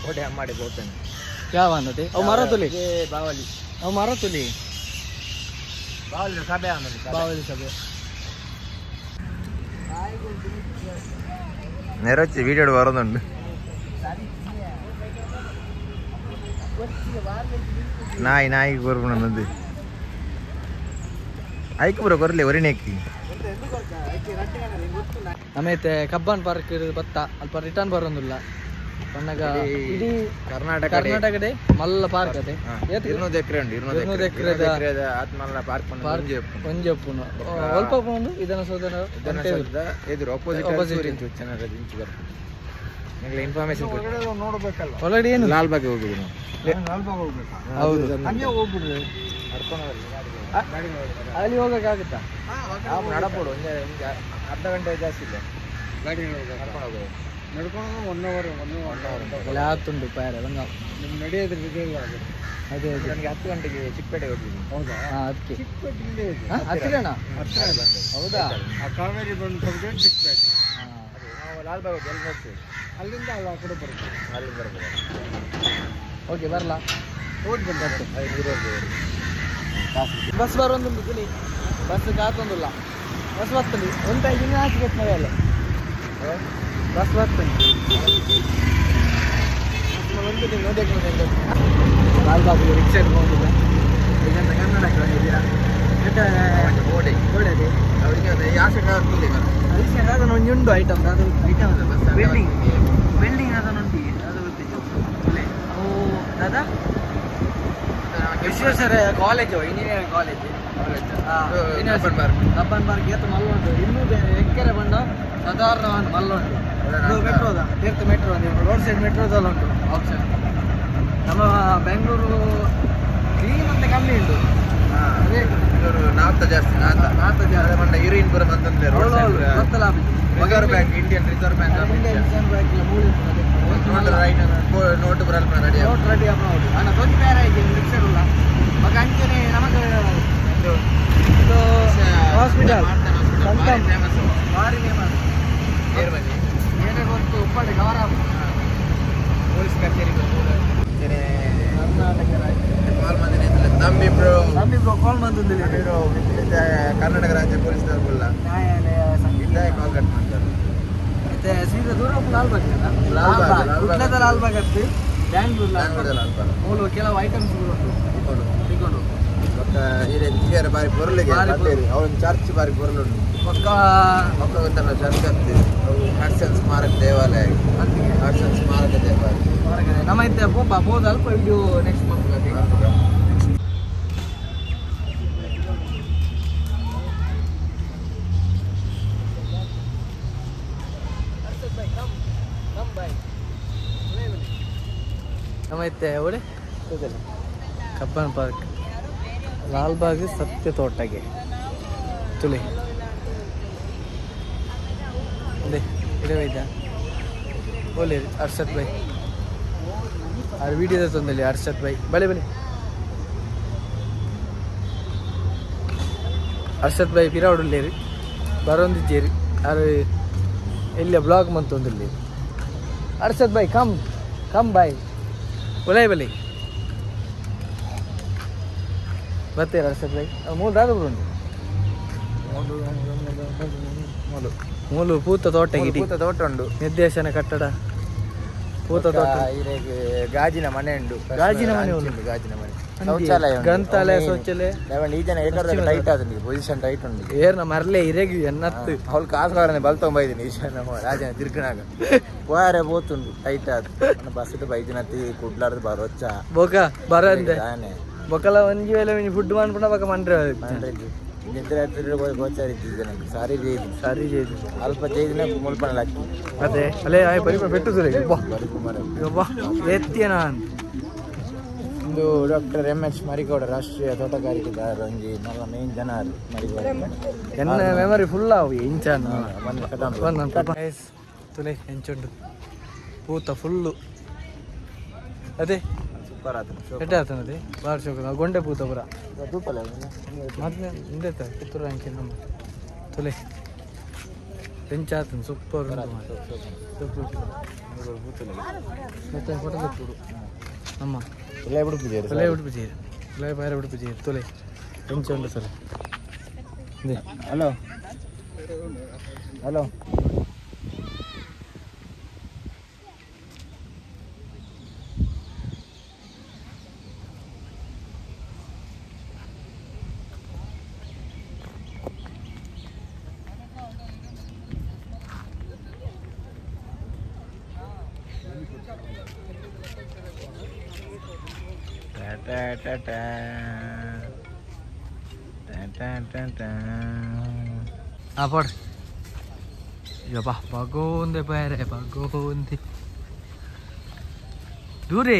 ಓಟೆ ಮಾಡಿ ಹೋಗ್ತೇನೆ ಯಾವ ಅನ್ನತೆ ಅವು ಮರ ತುಲಿ ಬಾವಲಿ ಅವು ಮರ ತುಲಿ ಬಾವಲಿ ಸಭೆ ಆಮೇಲೆ ಬಾವಲಿ ಸಭೆ നിറച്ച് വീഡിയോ വരുന്നുണ്ട് നായി കൂർപ്പണത് ಐಕ್ ಬರೋ ಕೊರ್ಲೆ ಒರಿನೇಕಿ ಆಮೇಲೆ ಕಬ್ಬನ್ ಪಾರ್ಕ್ ಬತ್ತ ಅಲ್ಪ ರಿಟರ್ನ್ ಬರೋದಿಲ್ಲ ಪನ್ನಗ ಇಡೀ ಕರ್ನಾಟಕಡೆ ಮಲ್ಲ ಪಾರ್ಕ್ ಅದೇ 200 ಎಕರೆ ಉಂಟು 200 ಎಕರೆ ಆತ್ಮಲ್ಲ ಪಾರ್ಕ್ ಒಂಜಪ್ಪುನು ಅಲ್ಪ ಒಂದು ವಿಧಾನಸೌಧ ಎದುರು ಆಪೋಸಿಟ್ ಇಂಚು ಚೆನ್ನಾಗಿ ಇಂಚು ಬರ್ತದೆ ನಿಮಗೆ ಇನ್ಫಾರ್ಮೇಶನ್ ನೋಡಬೇಕಲ್ಲ ಆಲ್ರೆಡಿ ಏನು ಲಾಲ್ಬಾಗ್ ಹೋಗುದು ಹೌದು ಹೋಗ್ಬಿಡ್ರಿ ಅಲ್ಲಿ ಹೋಗಕ್ಕಾಗುತ್ತಾ ನಡಪೋಡು ಒಂದು ಅರ್ಧ ಗಂಟೆ ಜಾಸ್ತಿ ಇಲ್ಲ ಗಾಡಿ ನಡ್ಕೊಂಡು 1 ಅವರ್ ಅಲ್ಲಿ ಆಗ್ತುಂಟು ಪ್ಯಾರ ಹಂಗ ನಿಮ್ಗೆ ನಡೆಯೋದ್ರ ಅದೇ ನನಗೆ 10 ಗಂಟೆಗೆ ಚಿಕ್ಕಪೇಟೆಗೆ ಹೋಗ್ತೀನಿ ಹೌದಾ ಅದಕ್ಕೆ ಹತ್ತಿರನಾ ಹೌದಾ ಕಾವೇರಿ ಬಂದು ಚಿಕ್ಕಪೇಟೆ ನಾವು ಲಾಲ್ಬಾಗ್ ಎಲ್ಲಿ ಹೋಗ್ತೀವಿ ಅಲ್ಲಿಂದ ಅಲ್ಲ ಆ ಕಡೆ ಬರುತ್ತೆ. ಅಲ್ಲಿ ಬರ್ಬೋದು. ಓಕೆ ಬರಲ್ಲ ಓಟ್ ಬಂದು ಕಾಸು ಬಸ್ ಬರೋಂದುಂಟು ತಿಳಿ ಬಸ್ ಕಾತೊಂದಿಲ್ಲ ಬಸ್ ಬರ್ತದೆ ಒಂದು ದಿನ ಹಾಕಿಬೇಕು ಮಳೆಯಲ್ಲ ಬಸ್ ಬರ್ತದೆ ಒಂದು ದಿನ ನೋಡಕ್ಕೆ ಲಾಲ್ಬಾಗ್ ರಿಕ್ಷಾ ಇಟ್ಕೊಂಡಿದ್ದೆ ಈಗಂತ ಕನ್ನಡಕ್ಕೆ ಬಂದಿದ್ದೀರಾ ಗೋಡೆ ಗೋಡೆದೆ ಅವರಿಗೆ ಯಾಕೆ ಅದಕ್ಕೆ ಅದನ್ನು ಒಂದು ಉಂಟು ಐಟಮ್ ಅದು ಬಿಲ್ಡಿಂಗ್ ಬಿಲ್ಡಿಂಗ್ ಅದನ್ನುಂಟು ಅದು ಗೊತ್ತಿತ್ತು ಓ ದಾದಾ Visvesvaraya college engineering college Cubbon park ಏತು ಮಲ್ಲ ಉಂಟು ಇನ್ನೂ ಎಕ್ಕರೆ ಬಂದು ಸಾಧಾರಣ ಮಲ್ಲ ಉಂಟು ಮೆಟ್ರೋದ ತೀರ್ಥ ಮೆಟ್ರೋ ರೋಡ್ ಸೈಡ್ ಮೆಟ್ರೋದಲ್ಲಿ ಉಂಟು ಆಪ್ಷನ್ ನಮ್ಮ ಬೆಂಗಳೂರು ಕ್ಲೀನ್ ಅಂತ ಕಮ್ಮಿ ಉಂಟು ಅದೇ ನಾತ ಜಾಸ್ತಿ ನಾತ ಜಾಸ್ತಿ ಮಂಡ ಹಿರಿಯನ್ಪುರ ಅಂತಂದ್ರೆ ಗೊತ್ತಲ್ಲ reserve bank Indian reserve bank Indian reserve bank ಮೂಲೆ ರೈಟ್ ನೋಟ್ ಬರಲ್ಲ ರೆಡಿ ನೋಟ್ ರೆಡಿ ಆಗ್ಬೋದು ಅಣ್ಣ ತೊಂದು ಬೇರೆ ಆಗಿ ರಿಕ್ಷಾಡುಲ್ಲ ಮಗ ಅಂಚನೆ ನಮಗೆ ಇದು ಹಾಸ್ಪಿಟಲ್ ಭಾರಿ ಫೇಮಸ್ ಏನೇ ಗೊತ್ತು ಉಪ್ಪಾಡಿ ಗವರ ಪೊಲೀಸ್ ಕಚೇರಿ ಕರ್ನಾಟಕ ಕಾಲ್ ಬಂದಿದೆ ನಂಬಿ ಬ್ರೋ ಕಾಲ್ ಬಂದಿಲ್ಲ ಕರ್ನಾಟಕ ರಾಜ್ಯ ಪೊಲೀಸ್ ದೌರ್ಬಲ್ಲ ನ್ಯಾಯಾಲಯ ಇದ್ದಾಗ ಕಾಲ್ ಕಟ್ ಮಾಡ್ತಾರೆ ಮತ್ತೆ ಸೀದಾ ದೂರ ಲಾಲ್ಬಾಗ್ ಗುಡ್ಲದ ಲಾಲ್ಬಾಗ್ ಹತ್ತಿ ಬ್ಯಾಂಗ್ಳೂರ್ ಮೂಲ ಕೆಲವು ಐಟಮ್ಸ್ಗಳು ಉಂಟು ತಿಳ್ಕೊಂಡು ಹಿರಿಯರ ಬಾರಿ ಪೊರ್ಲಿಗೆ ಅವನ ಚರ್ಚ್ ಬಾರಿ ಪೊರ್ಲುಂಟು ಪಕ್ಕ ಮಕ್ಕ ಗೊತ್ತಲ್ಲ ಚರ್ಚ್ ಆಗ್ತದೆ ಅವು ಹಡ್ಸನ್ ಸ್ಮಾರಕ ದೇವಾಲಯ ಹಡ್ಸನ್ ಸ್ಮಾರಕ ದೇವಾಲಯ ನಮ್ಮ ಇದ್ದೆ ಬೋದು ಅಲ್ಪ ವಿಡಿಯೋ ನೆಕ್ಸ್ಟ್ ಮಂತ್ ನಮ್ಮ ಇತ್ತೆ ಒಳ್ಳೆ ಕಬ್ಬನ್ ಪಾರ್ಕ್ ಲಾಲ್ಬಾಗ್ ಸತ್ಯ ತೋಟಗೆ ತುಳಿ ಅದೇ ಇಡವೈದ್ಯ ಒಳ್ಳೆ ಅರ್ಷದ್ ಬೈ ಅದು ವಿಡಿಯೋದ ತೊಂದಲ್ಲಿ ಅರ್ಷದ್ ಬೈ ಬಲೆ ಬಲೆ ಅರ್ಷದ್ ಬೈ ಪಿರಾವಡುಲ್ಲೇರಿ ಬರೋಂದಿದ್ದೇರಿ ಅದು ಎಲ್ಲ ಬ್ಲಾಗ್ ಮಂತೊಂದಿಲ್ಲ ಅರ್ಷದ್ ಬೈ ಕಮ್ ಬಾಯ್ ಒಲೆ ಬಲೆ ಬರ್ತೀರ ಅರ್ಷದ್ ಬೈ ಮೂರು ದಾದ ಉಂಟು ಮೂಲು ಪೂತ ತೋಟ ಪೂತ ತೋಟ ಉಂಡು ನಿರ್ದೇಶನ ಕಟ್ಟಡ ಪೂತ ತೋಟ ಗಾಜಿನ ಮನೆ ಉಂಡು ಗಾಜಿನ ಮನೆ ಉಂಟು ಗಾಜಿನ ಮನೆ ಶೌಚಾಲಯ ಗ್ರಂಥಾಲಯ ಶೌಚಾಲಯ ಈ ಜನ ಏಕರ್ದಾಗ ಟೈಟ್ ಆದ ಪೊಸಿಷನ್ ಟೈಟ್ ಉಂಟು ಏರ್ನ ಮರಲೆ ಇರೇಗಿ ಎನ್ನತ್ತು ಅವ್ಳು ಕಾಸುಗಾರನೆ ಬಲ್ತೊಂಬೈದಿನಿ ಈಶಾನ ರಾಜನ ತಿರ್ಕನಾಗ ಪೋಯಾರೆ ಬೋತುಂಡು ಟೈಟ್ ಆದ ಬಸ್ಸದ ಬೈದಿನತ್ತಿ ಕುಡ್ಲಾರ್ದು ಬರೋಚ್ಚ ಬೊಕ ಬರಂದೆ ಬೊಕಲ ಒಂಜಿ ವೇಳೆ ಫುಡ್ ಮಾಡ್ಬಿಡ ಬೊಕ ಮಂಡ್ರೆ ನಿದ್ರೆ ಗೋಚಾರಿ ನನಗೆ ಸಾರಿ ಜೈದು ಸಾರಿ ಜೈದು ಅಲ್ಪ ಜೈದಿನ ಮುಲ್ಪನ ಹಾಕಿ ಅದೇ ಅಲ್ಲೇ ಬರಿ ಬೆಟ್ಟುದು ಎತ್ತಿಯ ನಾನು ಇಂದು ಡಾಕ್ಟರ್ MS ಮರಿಗೌಡ ರಾಷ್ಟ್ರೀಯ ತೋಟಗಾರಿಕೆದಾರ ಒಂಜಿ ನಮ್ಮ ಮೇನ್ ಜನ ಮರಿಗೌಡ ಎನ್ನ ಮೆಮರಿ ಫುಲ್ ಅವು ಇಂಚಾನ ತುಲೆ ಹೆಂಚುಂಡು ಪೂತ ಫುಲ್ಲು ಅದೇ ಸೂಪರ್ ಆತ ಎಟ್ಟೆ ಆತನದೆ ಬಾರ್ ಚೌಕ ಗೊಂಡೆ ಪೂತ ಪುರ ತೂಪಲ್ಲ ಮತ್ತೆ ಹಿಂದೆ ಕಿತ್ತೂರು ಅಂಕಿ ನಮ್ಮ ತುಲೆ ಹೆಂಚಾತನ ಸೂಪರ್ ಮತ್ತೆ ಫೋಟೋ ತೆಗೆದು ನಮ್ಮ ತುಲೆ ಬಿಡ್ಬಿದ್ದೀರಿ ತುಲೆ ಬಿಡ್ಬಿದ್ದೀರಿ ತುಲೆ ಬೇರೆ ಬಿಡ್ಬಿದ್ದೀರಿ ತುಲೆ ಹೆಂಚುಂಡು ಸರ್ ಹಲೋ ಹಲೋ ಪಡ್ ಯಪ್ಪ ಭಗೋಂದೆ ಬೇರೆ ಭಗೋಂದೆ ದೂರೇ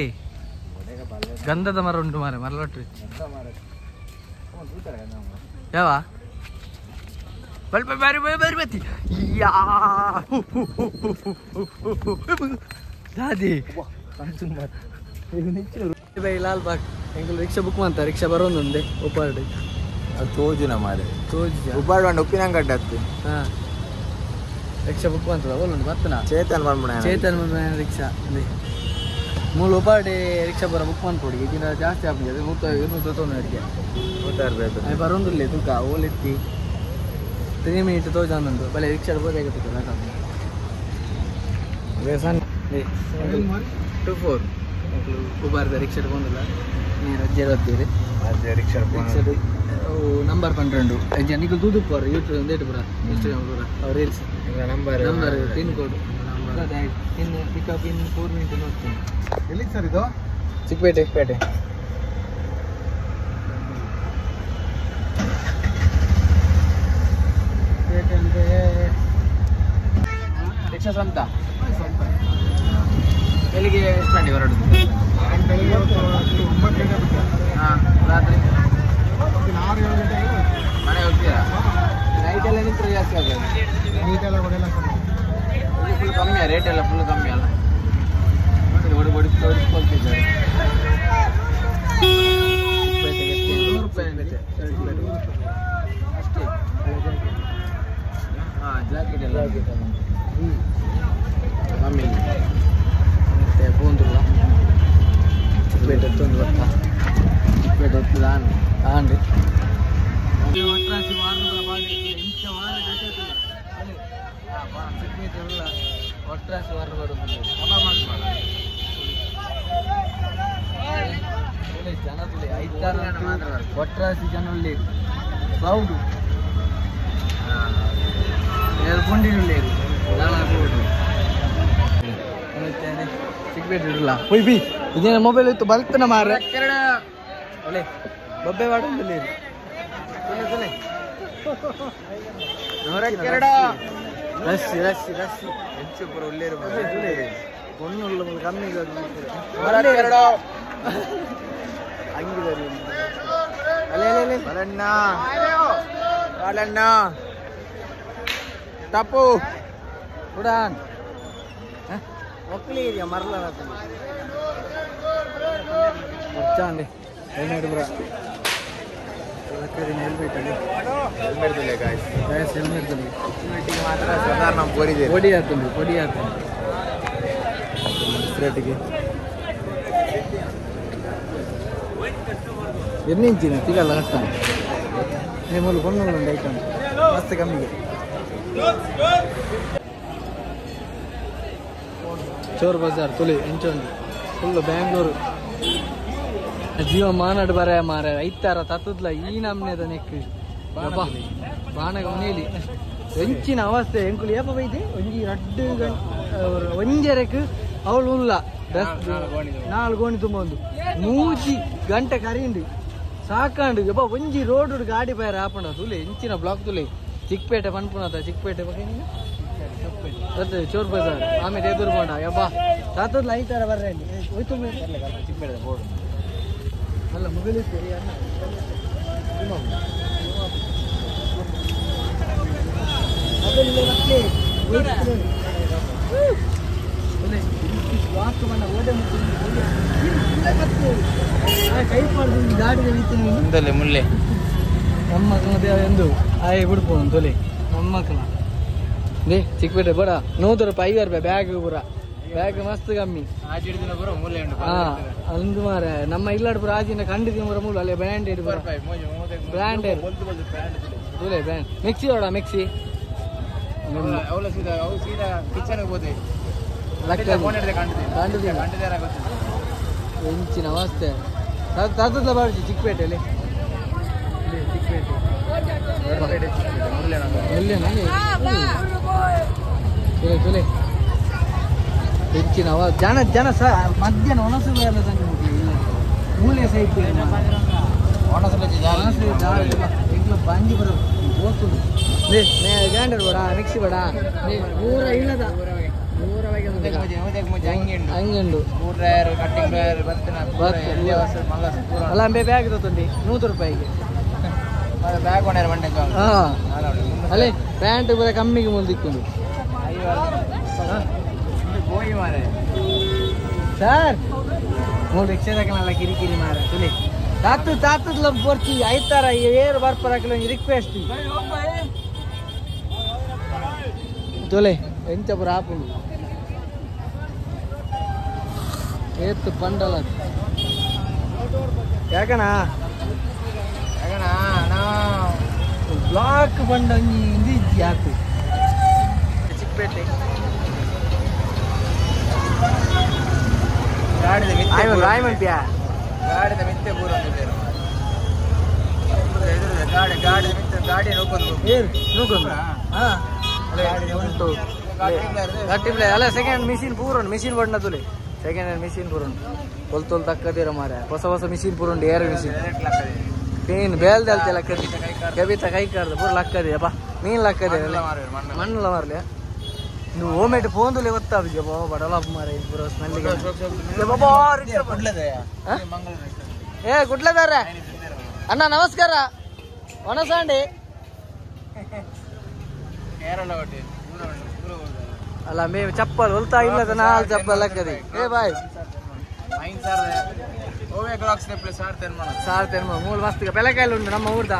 ಗಂಧದ ಮರ ಉಂಟು ಮಾರೆ ಮರಲೊಟ್ಟು ಯಾವ ಬಲ್ ಬಾರಿ ಬಾರಿ ಬತ್ತಿ ಯಾ ದಾದಿ ಬೈ ಲಾಲ್ಬಾಗ್ ಎಂಕಲ್ ರಿಕ್ಷಾ ಬುಕ್ ಮಾಡ್ತಾರೆ ರಿಕ್ಷಾ ಬರೋಂದುಂಡೆ ಉಪ್ಪಾಡಿ ಅದು ತೋಜುನ ಮಾರೆ ತೋಜು ಉಪ್ಪಾಡು ಉಪ್ಪಿನಂಗಡ್ಡೆ ಹತ್ತು ಹಾಂ ರಿಕ್ಷಾ ಬುಕ್ ಮಾಡ್ತದ ಒಳ್ಳೆ ಬರ್ತನಾ ಚೇತನ್ ಬಂದ್ಬಿಡ ಚೇತನ್ ರಿಕ್ಷಾ ಮೂಲ ಒಬ್ಬಾಡಿ ರಿಕ್ಷಾ ಬರ ಬುಕ್ ಮಾಡ್ಕೊಡಿ ಇದನ್ನ ಜಾಸ್ತಿ ಆಗ್ತದೆ 200 ತೊಗೊಂಡಿಗೆ ಬರೋದಿಲ್ಲ ತೂಕ ಓಲೆತ್ತಿ 3 ಮಿನಿಟ್ ತೋಜಾನಂದು ಬಲೆ ರಿಕ್ಷಾ ಬೋದಾಗುತ್ತೆ 24 ಉಬಾರ್ದ ರಿಕ್ಷಾ ಬಂದಿಲ್ಲ ನೀರು ಅಜ್ಜೆ ಓದ್ತೀರಿ ರಿಕ್ಷಾ ನಂಬರ್ 12 ಅಜ್ಜ ನಿಖಿಲ್ ತೂದು ಪೋರ ಯೂಟ್ಯೂಬ್ ಒಂದೇಟು ಪುರ ಇನ್ಸ್ಟಾಗ್ರಾಮ್ ಪೂರ ಅವ್ರ ರೀಲ್ಸ್ ನಂಬರ್ ಪಿನ್ ಕೋಡ್ ಇನ್ನು ಪಿಕಪ್ ಇನ್ 4 ಮಿನಿಟ್ ನೋಡ್ತೀನಿ ಎಲ್ಲಿಗೆ ಸರ್ ಇದು ಚಿಕ್ಕಪೇಟೆ ಅಂದ್ರೆ ರಿಕ್ಷಾ ಸ್ವಂತ ಎಲ್ಲಿಗೆ ಎಷ್ಟು ಗಂಟೆ ಹೊರಡುದು ಹಾಂ ರಾತ್ರಿ ಮನೆ ಹೋಗ್ತೀರಾ ನೈಟೆಲ್ಲ ನಿಂತರೆ ಜಾಸ್ತಿ ಆಗೋದು ಫುಲ್ ಕಮ್ಮಿಯಾ ರೇಟ್ ಎಲ್ಲ ಫುಲ್ ಕಮ್ಮಿ ಅಲ್ಲ ಹೊಡಿಸ್ಕೊಳ್ತಿದ್ದಾರೆ ₹100 ಅಷ್ಟೇ ಹಾಂ ಜಾಕೆಟ್ ಎಲ್ಲ ಕಮ್ಮಿ ಮತ್ತೆ ಪೂಂದುಲ್ಲ ಚಿಕ್ಕಪೇಟೆ ಎತ್ತೊಂದು ಗೊತ್ತಾ ಚಿಕ್ಕಪೇಟೆ ಎತ್ತದ ಹಾಂ ರೀ ಒಟ್ರಾಸಿ ವಾರದ ಬಾಡಿ ಇಂಚ ವಾರ ಚಿಕ್ಕಪೇಟೆ ಒಟ್ರಾಸಿ ವಾರ ಬರೋದು ಜನದಲ್ಲಿ 5 ಮಾತ್ರ ಒಟ್ರಾಸಿ ಜನರಲ್ಲಿ ಕ್ರೌಡು ಕೊಂಡಿರಲಿ ಚಿಕ್ಕಪೇಟೆ ಇರಲ್ಲ ಹೋಯ್ ಬಿ ಇದೇನ ಮೊಬೈಲ್ ಇತ್ತು ಬಲ್ತನ ಮಾರ ಒಳ್ಳೆ ಬೊಬ್ಬೆ ಮಾಡೋದಿಲ್ಲ ರಶ್ ಹೆಚ್ಚು ಪುರ ಒಳ್ಳೆ பொண்ணு கம்மி ಹಂಗಿದ ತಪ್ಪು ಉಡಾನ್ ಒಕ್ಕಲಿಗೆ ಮರಲ ಅಂడి ಹೆಲ್ಮೆಟ್ ಬರ ಹೆಲ್ಮೆಟ್ಗೆ ಮಾತ್ರ ಸಾಧಾರಣ ಪೊಡಿ ಆಗ್ತದೆ ರೇಟಿಗೆ ಎನ್ನಿಂಚಿನ ಸಿಗಲ್ಲ ಕಷ್ಟ ನಿಮ್ಮಲ್ಲಿ ಕೊಂಡು ಐಟಮ್ ಮಸ್ತ್ ಕಮ್ಮಿಗೆ ಚೋರ್ ಬಜಾರ್ ತುಳಿ ಎಂಚೊಂದು ಫುಲ್ಲು ಬ್ಯಾಂಗ್ಳೂರು ಜೀವ ಮಾನಾಡು ಬರ ಮಾರ ಐತಾರ ತತ್ತದ್ಲ ಈ ನಮ್ನೆದ ನೆಕ್ ಬಾಣಗ ಮನೇಲಿ ಎಂಚಿನ ಅವಸ್ಥೆ ಎಂಕುಲು ಏಪ ಬೈದೆ ಒಂಜಿ 2 ಒಂಜೆರೆಕ್ ಅವಳು ಉಲ್ಲ ಬಸ್ 4 ಗೋಣಿ ತುಂಬ ಒಂದು 100 ಗಂಟೆ ಕರಿಂಡು ಸಾಕಾಂಡು ಯಪ್ಪ ಒಂಜಿ ರೋಡ್ ಗಾಡಿ ಬೈರ ಆಪಣ ತುಲೆ ಎಂಚಿನ ಬ್ಲಾಕ್ ತುಲೆ ಚಿಕ್ಕಪೇಟೆ ಪನ್ಪುನದ ಚಿಕ್ಕಪೇಟೆ ಬಗ್ಗೆ ಚೋರ್ ಬಜಾರ್ ಆಮೇಲೆ ಎದುರು ಬಂಡ ಯಬ್ಬ ತಾತದ್ಲ ಐತಾರ ಬರ್ರಿ ಹೋಯ್ತು ಚಿಕ್ಕಪೇಟೆ ಬೋರ್ಡ್ ಅಲ್ಲ ಮೊಬೈಲ್ ಕೈ ಮುಲ್ಲೆ ನಮ್ಮ ಮಕ್ಕಳದೇ ಎಂದು ಆಯ್ ಬಿಡ್ಬೋದು ತೊಲೆ ನಮ್ಮ ಮಕ್ಕಳ ದೇ ಚಿಕ್ಕಪೇಟೆ ಬಡ ₹100 ₹5 ಬ್ಯಾಗ್ ಪೂರ ಬ್ಯಾಗ್ ಮಸ್ತ್ ಕಮ್ಮಿ ಹಾ ಅಂದು ಮಾರ ನಮ್ಮ ಇಲ್ಲಾಡ್ ಪುರ ಆಜಿನ ಖಂಡಿತ ಮೂರ ಮೂಲ ಅಲ್ಲೇ ಬ್ರ್ಯಾಂಡೆಡ್ ಬ್ರ್ಯಾಂಡೆಡ್ ತುಲೆ ಬ್ರ್ಯಾಂಡ್ ಮಿಕ್ಸಿ ನೋಡ ಮಿಕ್ಸಿ ಎಂಚಿನ ಅವಸ್ಥೆ ತತ್ತದ ಬಾಡ್ಸಿ ಚಿಕ್ಕಪೇಟೆಯಲ್ಲಿ ತುಲೆ ಹೆಚ್ಚಿನ ಜನ ಸಹ ಮಧ್ಯಾಹ್ನ ಒಣಸು ಎಲ್ಲ ತಂದು ಮೂಲೆ ಸೈಟ್ ಬಂಜಿ ಬರೋ ಹೋಗ್ತದೆ ಗ್ಯಾಂಡರ್ ಬೇಡ ಮಿಕ್ಸಿ ಬೇಡ ಮೂರ ಇಲ್ಲದ ಹಂಗುಂಡು ಅಲ್ಲ ಅಂಬೆ ಬ್ಯಾಗ್ ತೊಂದು ₹100 ಬ್ಯಾಗ್ ಹಾಂ ಅಲ್ಲೇ ಪ್ಯಾಂಟ್ ಬರ ಕಮ್ಮಿಗೆ ಮುಂದಿಕ್ಕೊಂಡು ಸರ್ ಮೂರು ರಿಕ್ಷಾದಾಗಲ್ಲ ಕಿರಿಕಿರಿ ಮಾರ ತುಲಿ ತಾತದ್ಲ ಬರ್ತಿ ಐತಾರ ಏರು ಬರ್ಪರಾಕಲ ರಿಕ್ವೆಸ್ಟ್ ತೊಲೆ ಎಂಚ ಪುರ ಹಾಪುಂಡು ಏತ್ತು ಪಂಡಲ ಯಾಕಣ ಬ್ಲಾಕ್ ಬಂಡ ಹಿಂದಿ ಯಾಕು ಚಿಕ್ಕಪೇಟೆ ಗಾಡಿದ ಮಿತ್ತೆ ಪೂರ ಗಾಡಿ ನೋಡ್ಕೊಂಡು ಉಂಟು ಗಟ್ಟಿಪ್ಲೆ ಅಲ್ಲ ಸೆಕೆಂಡ್ ಮಿಷಿನ್ ಪೂರ ಮಿಷಿನ್ ಬಣ್ಣ ತುಲಿ ಸೆಕೆಂಡ್ ಹ್ಯಾಂಡ್ ಮಿಷಿನ್ ಪೂರ ತೊಲ್ ತಕ್ಕದಿರ ಮಾರ ಹೊಸ ಹೊಸ ಮಿಷಿನ್ ಪೂರ ಉಂಟು ಏರ್ ಮಿಷಿನ್ ಮೀನು ಬೇಲ್ದಲ್ತೆ ಲಕ್ಕದಿ ಕವಿತ ಕೈ ಕಾರ್ದು ಪೂರ ಲಕ್ಕದಿ ಅಪ್ಪ ಮೀನು ಲಕ್ಕದಿ ಮಣ್ಣಲ್ಲ ಮಾರ್ಲಿ ನೀವು ಹೋಮೇಟ್ ಫೋನ್ ತುಲಿ ಗೊತ್ತಾವಿದ್ಯ ಬಡಲ ಮಾರ ಪೂರ ಸ್ಮೆಲ್ಲಿಗೆ ಏ ಗುಡ್ಲದಾರ ಅಣ್ಣ ನಮಸ್ಕಾರ ವನಸಾಂಡಿ ಅಲ್ಲ ಮೇ ಚಪ್ಪಲ್ ಹೊಲ್ತಾ ಇಲ್ಲದ ನಾಲ್ ಚಪ್ಪಲ್ ಲಕ್ಕದಿ ಏ ಬಾಯ್ ಸಾರ್ತೇನ್ ಮೂಲ ಮಸ್ತ್ ಬೆಲಕಾಯಿ ಉಂಟು ನಮ್ಮ ಊರ್ದ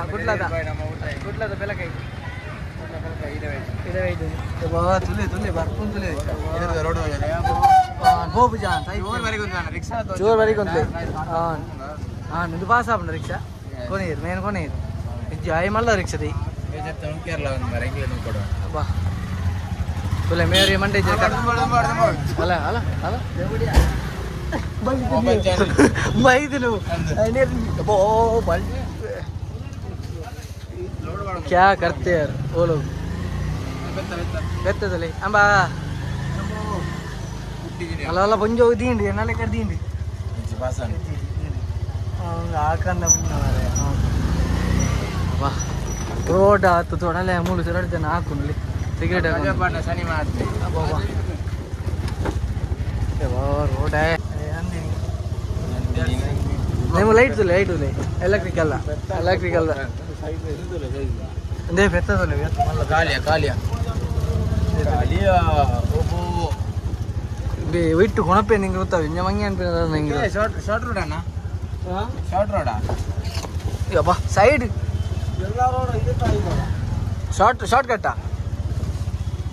ಗುಡ್ಲದ ಬೆಲಕಾಯಿ ತುಲಿ ಬರ್ಕೊಂಡು ತುಲಿ ಗೋಪುಜ ಜೋರ್ ಬರಿಗೊಂದು ನಿಂದು ಪಾಸ್ ಆಪಣ ರಿಕ್ಷಾ ಕೊನೆಯರು ಮೇನ್ ಕೊನೆಯರು ಜಾಯ್ ಮಲ್ಲ ರಿಕ್ಷದಿ ಬಾ ತುಲೆ ಮೇರಿ ಮಂಡೆ ಅಲ್ಲ ಅಲ್ಲ ಅಲ್ಲ ಬೈದಿಲು क्या करते यार वो लोग ಬೆತ್ತದಲ್ಲಿ ಅಂಬ ಅಲ್ಲ ಅಲ್ಲ ಬಂಜು ಹೋಗಿದ್ದೀಂಡಿ ಎನ್ನಲೆ ಕರ್ದೀಂಡಿ ಹಾಕಂದ ಬಾ ರೋಡ್ ಆತು ತೊಡಲೆ ಮೂರು ಸಿರಡ್ತೇನೆ ಹಾಕುನಲ್ಲಿ ಸಿಗರೇಟ್ ರೋಡ್ ನೀವು ಲೈಟ್ ಎಲೆಕ್ಟ್ರಿಕಲ್ ಅದೇ ಬೆತ್ತದಲ್ಲ ಇಟ್ಟು ಕೊಣಪೆ ನಿಂಗೆ ಗೊತ್ತಾವ ಇನ್ನ ಮಂಗೆ ಅನ್ಪಿನ ನಂಗೆ ಶಾರ್ಟ್ ರೋಡ್ ಅಣ್ಣ ಯಪ್ಪ ಸೈಡ್ ಶಾರ್ಟ್ ಕಟ್ಟ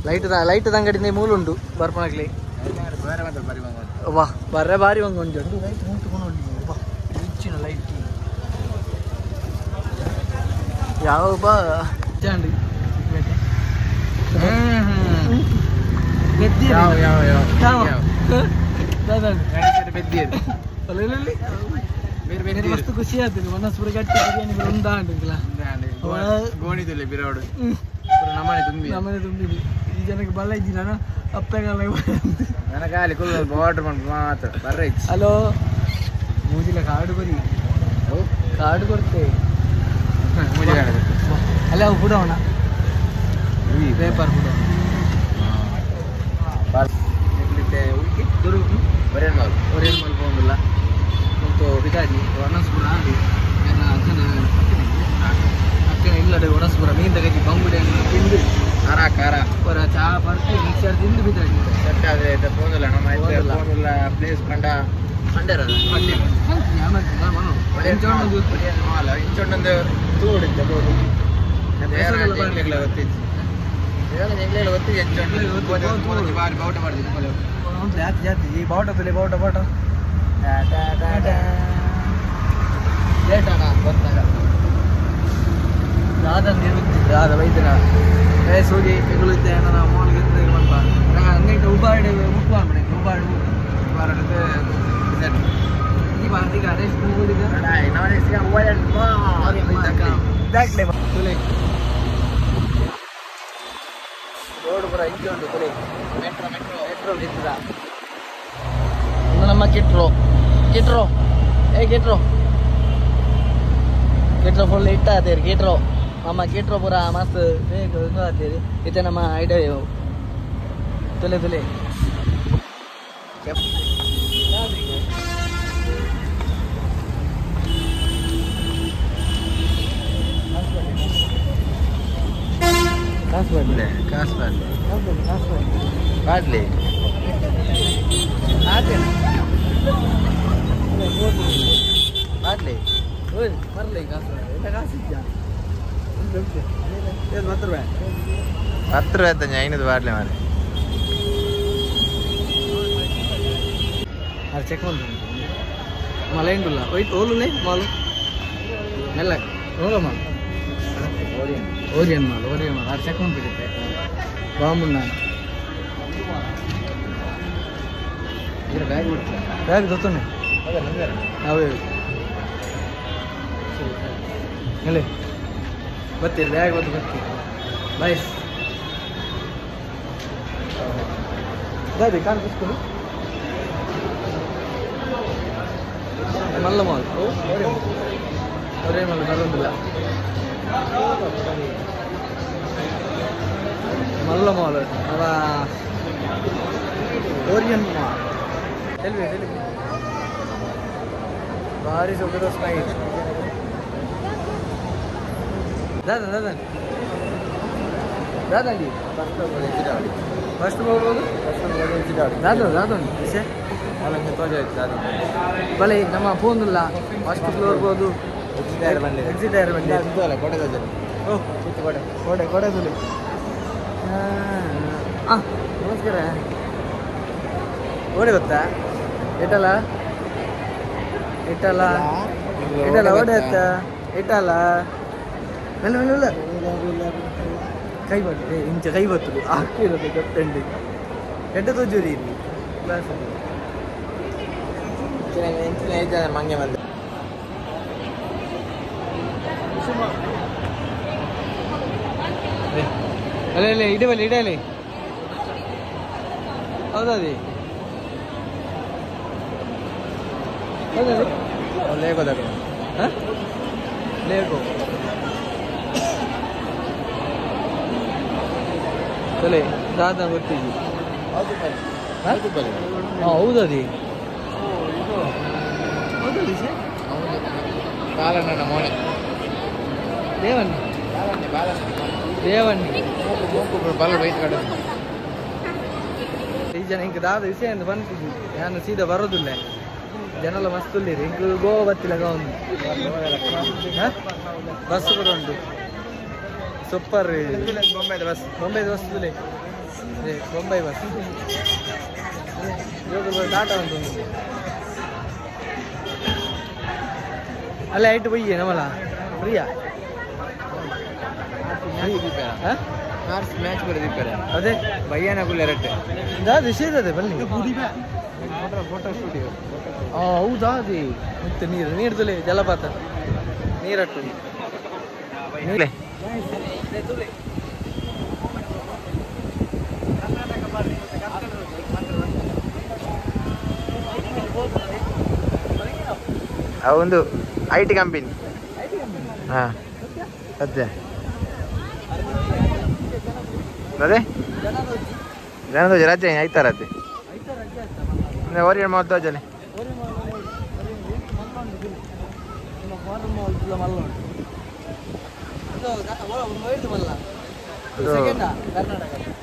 ಲೈಟ್ ಅಂಗಡಿ ಮೂಲು ಉಂಟು ಬರ್ಪಣಕ್ಲಿ ವಾ ಬರ್ರೆ ಬಾರಿ ಒಂದು ಉಂಟು ಲೈಟ್ ಮುಟ್ಟುಕೊಂಡು ಹೆಚ್ಚಿನ ಲೈಟ್ ಯಾವ ಬಾ ಚಾಂಡಿ ಮಸ್ತ್ ಖುಷಿ ಆಗ್ತದೆ ಮನಸ್ಪುರ ಗಟ್ಟಿ ಬಿರಿಯಾನಿ ಒಂದಾಂಡಿಲ್ಲ ಗೋಣಿದಿಲ್ಲ ಬಿರಾಡು ನಮ್ಮನೆ ತುಂಬಿದ್ವಿ ಈ ಜನಕ್ಕೆ ಬಲ್ಲ ಇದ್ದೀನಿ ನಾನು ಅಪ್ಪೆಗಾಲ ನನಗಾಲಿ ಕುಲ್ಲ ಬಾರ್ಡರ್ ಮಾತ್ರ ಬರ್ರ ಹಲೋ ಮೂಜಿಲ್ಲ ಕಾರ್ಡು ಬರಿ ಕಾರ್ಡು ಕೊಡ್ತೇವೆ ಅಲ್ಲ ಅವು ಬಿಡೋಣ ಪೇಪರ್ ಬಿಡೋಣ ಒರೇನ್ ಮಾಲ್ ಹೋಗಿಲ್ಲ ಮತ್ತು ಬಿದಾಡಿ ಒಣಸ್ಪುರ ಆಡಿ ಅಕ್ಕನ ಇಲ್ಲಡೆ ಒಣಸ್ಪುರ ಮೀನ್ ತಗಜಿ ಬಂಗುಡೆ ತಿಂದು ಖಾರ ಹೊರ ಚಾ ಬರ್ತಿ ಮಿಕ್ಸರ್ ತಿಂದು ಬಿದಾಡಿ ಸೆಟ್ ಆದರೆ ಫೋನಿಲ್ಲ ನಮ್ಮ ಪ್ಲೇಸ್ ಕಂಡ ಇಂಚೊಂಡೊಂದು ತೂಡಿದ್ದೆ ಬೋಡು ಬಾರಿ ಬಾವುಟ ಮಾಡಿದ್ವಿ ಜಾತಿ ಜಾತಿ ಈ ಬಾವುಟ ತುಲಿ ಬಾವುಟ ಲೇಟಣ ಗೊತ್ತಾಗ ರಾಧ ವೈದ್ಯರ ಸೂಗಿ ಎಗಳುತ್ತೆ ನಾವು ಮಾಲ್ಗೆ ಬಂದ ಹಂಗೈತೆ ಉಬಾಡಿ ಮುಟ್ಟು ಮಾಡ್ಬಿಡಿ ಉಬಾಡಿ ಈ ಬಾಂಧಿಗ ಅರೆಸ್ಟ್ ರೋಡ್ ಪುರ ಇಂಚೆ ಉಂಟು ತುಲಿ ಮೆಟ್ರೋ ಇರ್ತದ ಇನ್ನು ನಮ್ಮ ಕಿಟ್ರೋ ಫುಲ್ ಇಟ್ಟ ಆತೀರಿ ಕಿಟ್ರೋ ನಮ್ಮ ಕಿಟ್ರೋ ಪುರ ಮಸ್ತ್ ಬೇಕು ಹಿಂಗ ಆತೀರಿ ಇತ್ತೆ ನಮ್ಮ ಐಡಿಯಾ ತುಲೆ ಕಾಸು ಬಾಡ್ಲಿ ಬರ್ಲಿ ಕಾಸು ಎಲ್ಲ ಕಾಸು ಇದ್ದ ₹10 ಆಯ್ತಾ ಐನೂರು ಬಾಟ್ಲಿ ಮಾರಿ అది చెక్ ఉంది మళ్ళీ ఏంటుల్లా వైట్ ఓలులే మాలు మెల్ల ఓగా మాలు ఓరియన్ మాలు అది చెక్ ఉంటుంది బాగున్నా బ్యాగ్ దొరుకుతున్నాయి అవే ಹೇಳಿ ಬರ್ತೀರಿ ಬ್ಯಾಗ್ ಬಂದು ಬರ್ತೀರಿ ಬಾಯ್ ಅದೇ ಕಾರ್ తీసుకుని మల్ల మాల్ ఒరే మల్ల నరుందిಲ್ಲ మల్ల మాల్ అవ ఓరియన్ మాల్ తెలివి భారీ జబర్దస్త్ నైట్ దాదండి ఫస్ట్ దాదండి భలే ನಮ್ಮ ಫೋನ್ಲ್ಲ ಫಸ್ಟ್ ಫ್ಲೋರ್ ಬೋದು ಎಕ್ಸಿಟ್ ಟೈರ್ ಬಂಡಿ ಕೊಡೆ ತುಲಿ ನಮಸ್ಕಾರ ಓಡಿ ಗೊತ್ತಾ ಇಟ್ಟಲ್ಲ ಓಡಿ ಆಯ್ತ ಇಟ್ಟಲ್ಲ ಮೆಲ್ಲ ಕೈ ಬರ್ತದೆ ಇಂಚ ಕೈ ಬರ್ತದೆ ಹಾಕಿರೋದು ಗೊತ್ತಂಡಿ ಎಂಟು ತೋಜೂರಿ ಇಲ್ಲಿ ಕ್ಲಾಸ್ ಮಂಗೆ ಬಂದ ಅಲ್ಲ ಇಡಲಿ ಹೌದದಿ ಲೇಗೋ ಲೇಗೋ ಚಲೇ ದಾದ ಗೊತ್ತಿದ್ದಿ ಹೌದದಿ ಹೌದದಿ ಸರ್ ಬಾಲಣ್ಣ ಮೋನೆ ದೇವಣ್ಣಿ ಬಾಲ ಬೈಟ್ ಕಡೆ ಈ ಜನ ಇಂಕ ದಾದ ವಿಷಯ ಅಂತ ಬಂದಿದ್ದು ನಾನು ಸೀದಾ ಬರೋದಿಲ್ಲ ಜನಲ್ಲ ಮಸ್ತುಲ್ಲಿರಿ ಇಂಕ ಗೋವಾ ಬತ್ತಿಲ್ಲ ಒಂದು ಬಸ್ ಕೂಡ ಉಂಟು ಸೂಪರ್ ಬೊಂಬೈದ ಬಸ್ ಬೊಂಬೈ ಬಸ್ ಟಾಟಾ ಉಂಟು ಅಲ್ಲ ಐಟು ಬಯ್ಯೆ ನಮ್ಮಲ್ಲ ಫ್ರೀಯಾ ಮ್ಯಾಚ್ ಬರೆದಿದ್ದಾರೆ ಅದೇ ಬಯ್ಯನ ಗುಲ್ಲೆರಟ್ಟೆ ವಿಷಯ ಅದೇ ಬನ್ನಿ ಫೋಟೋ ಸ್ಟುಡಿಯೋ ಹೌದಾ ಅದೇ ಮತ್ತೆ ನೀರ್ತಲೆ ಜಲಪಾತ ನೀರಟ್ಟು ಒಂದು IT ಕಂಪನಿ ಹಾಂ ಸದ್ಯ ಅದೇ ಜನದೋಜ ರಜೆ ಆಯ್ತಾರತ್ತೆ ಓರಿಯನ್ ಮಾಲ್ ದೋಜನೆ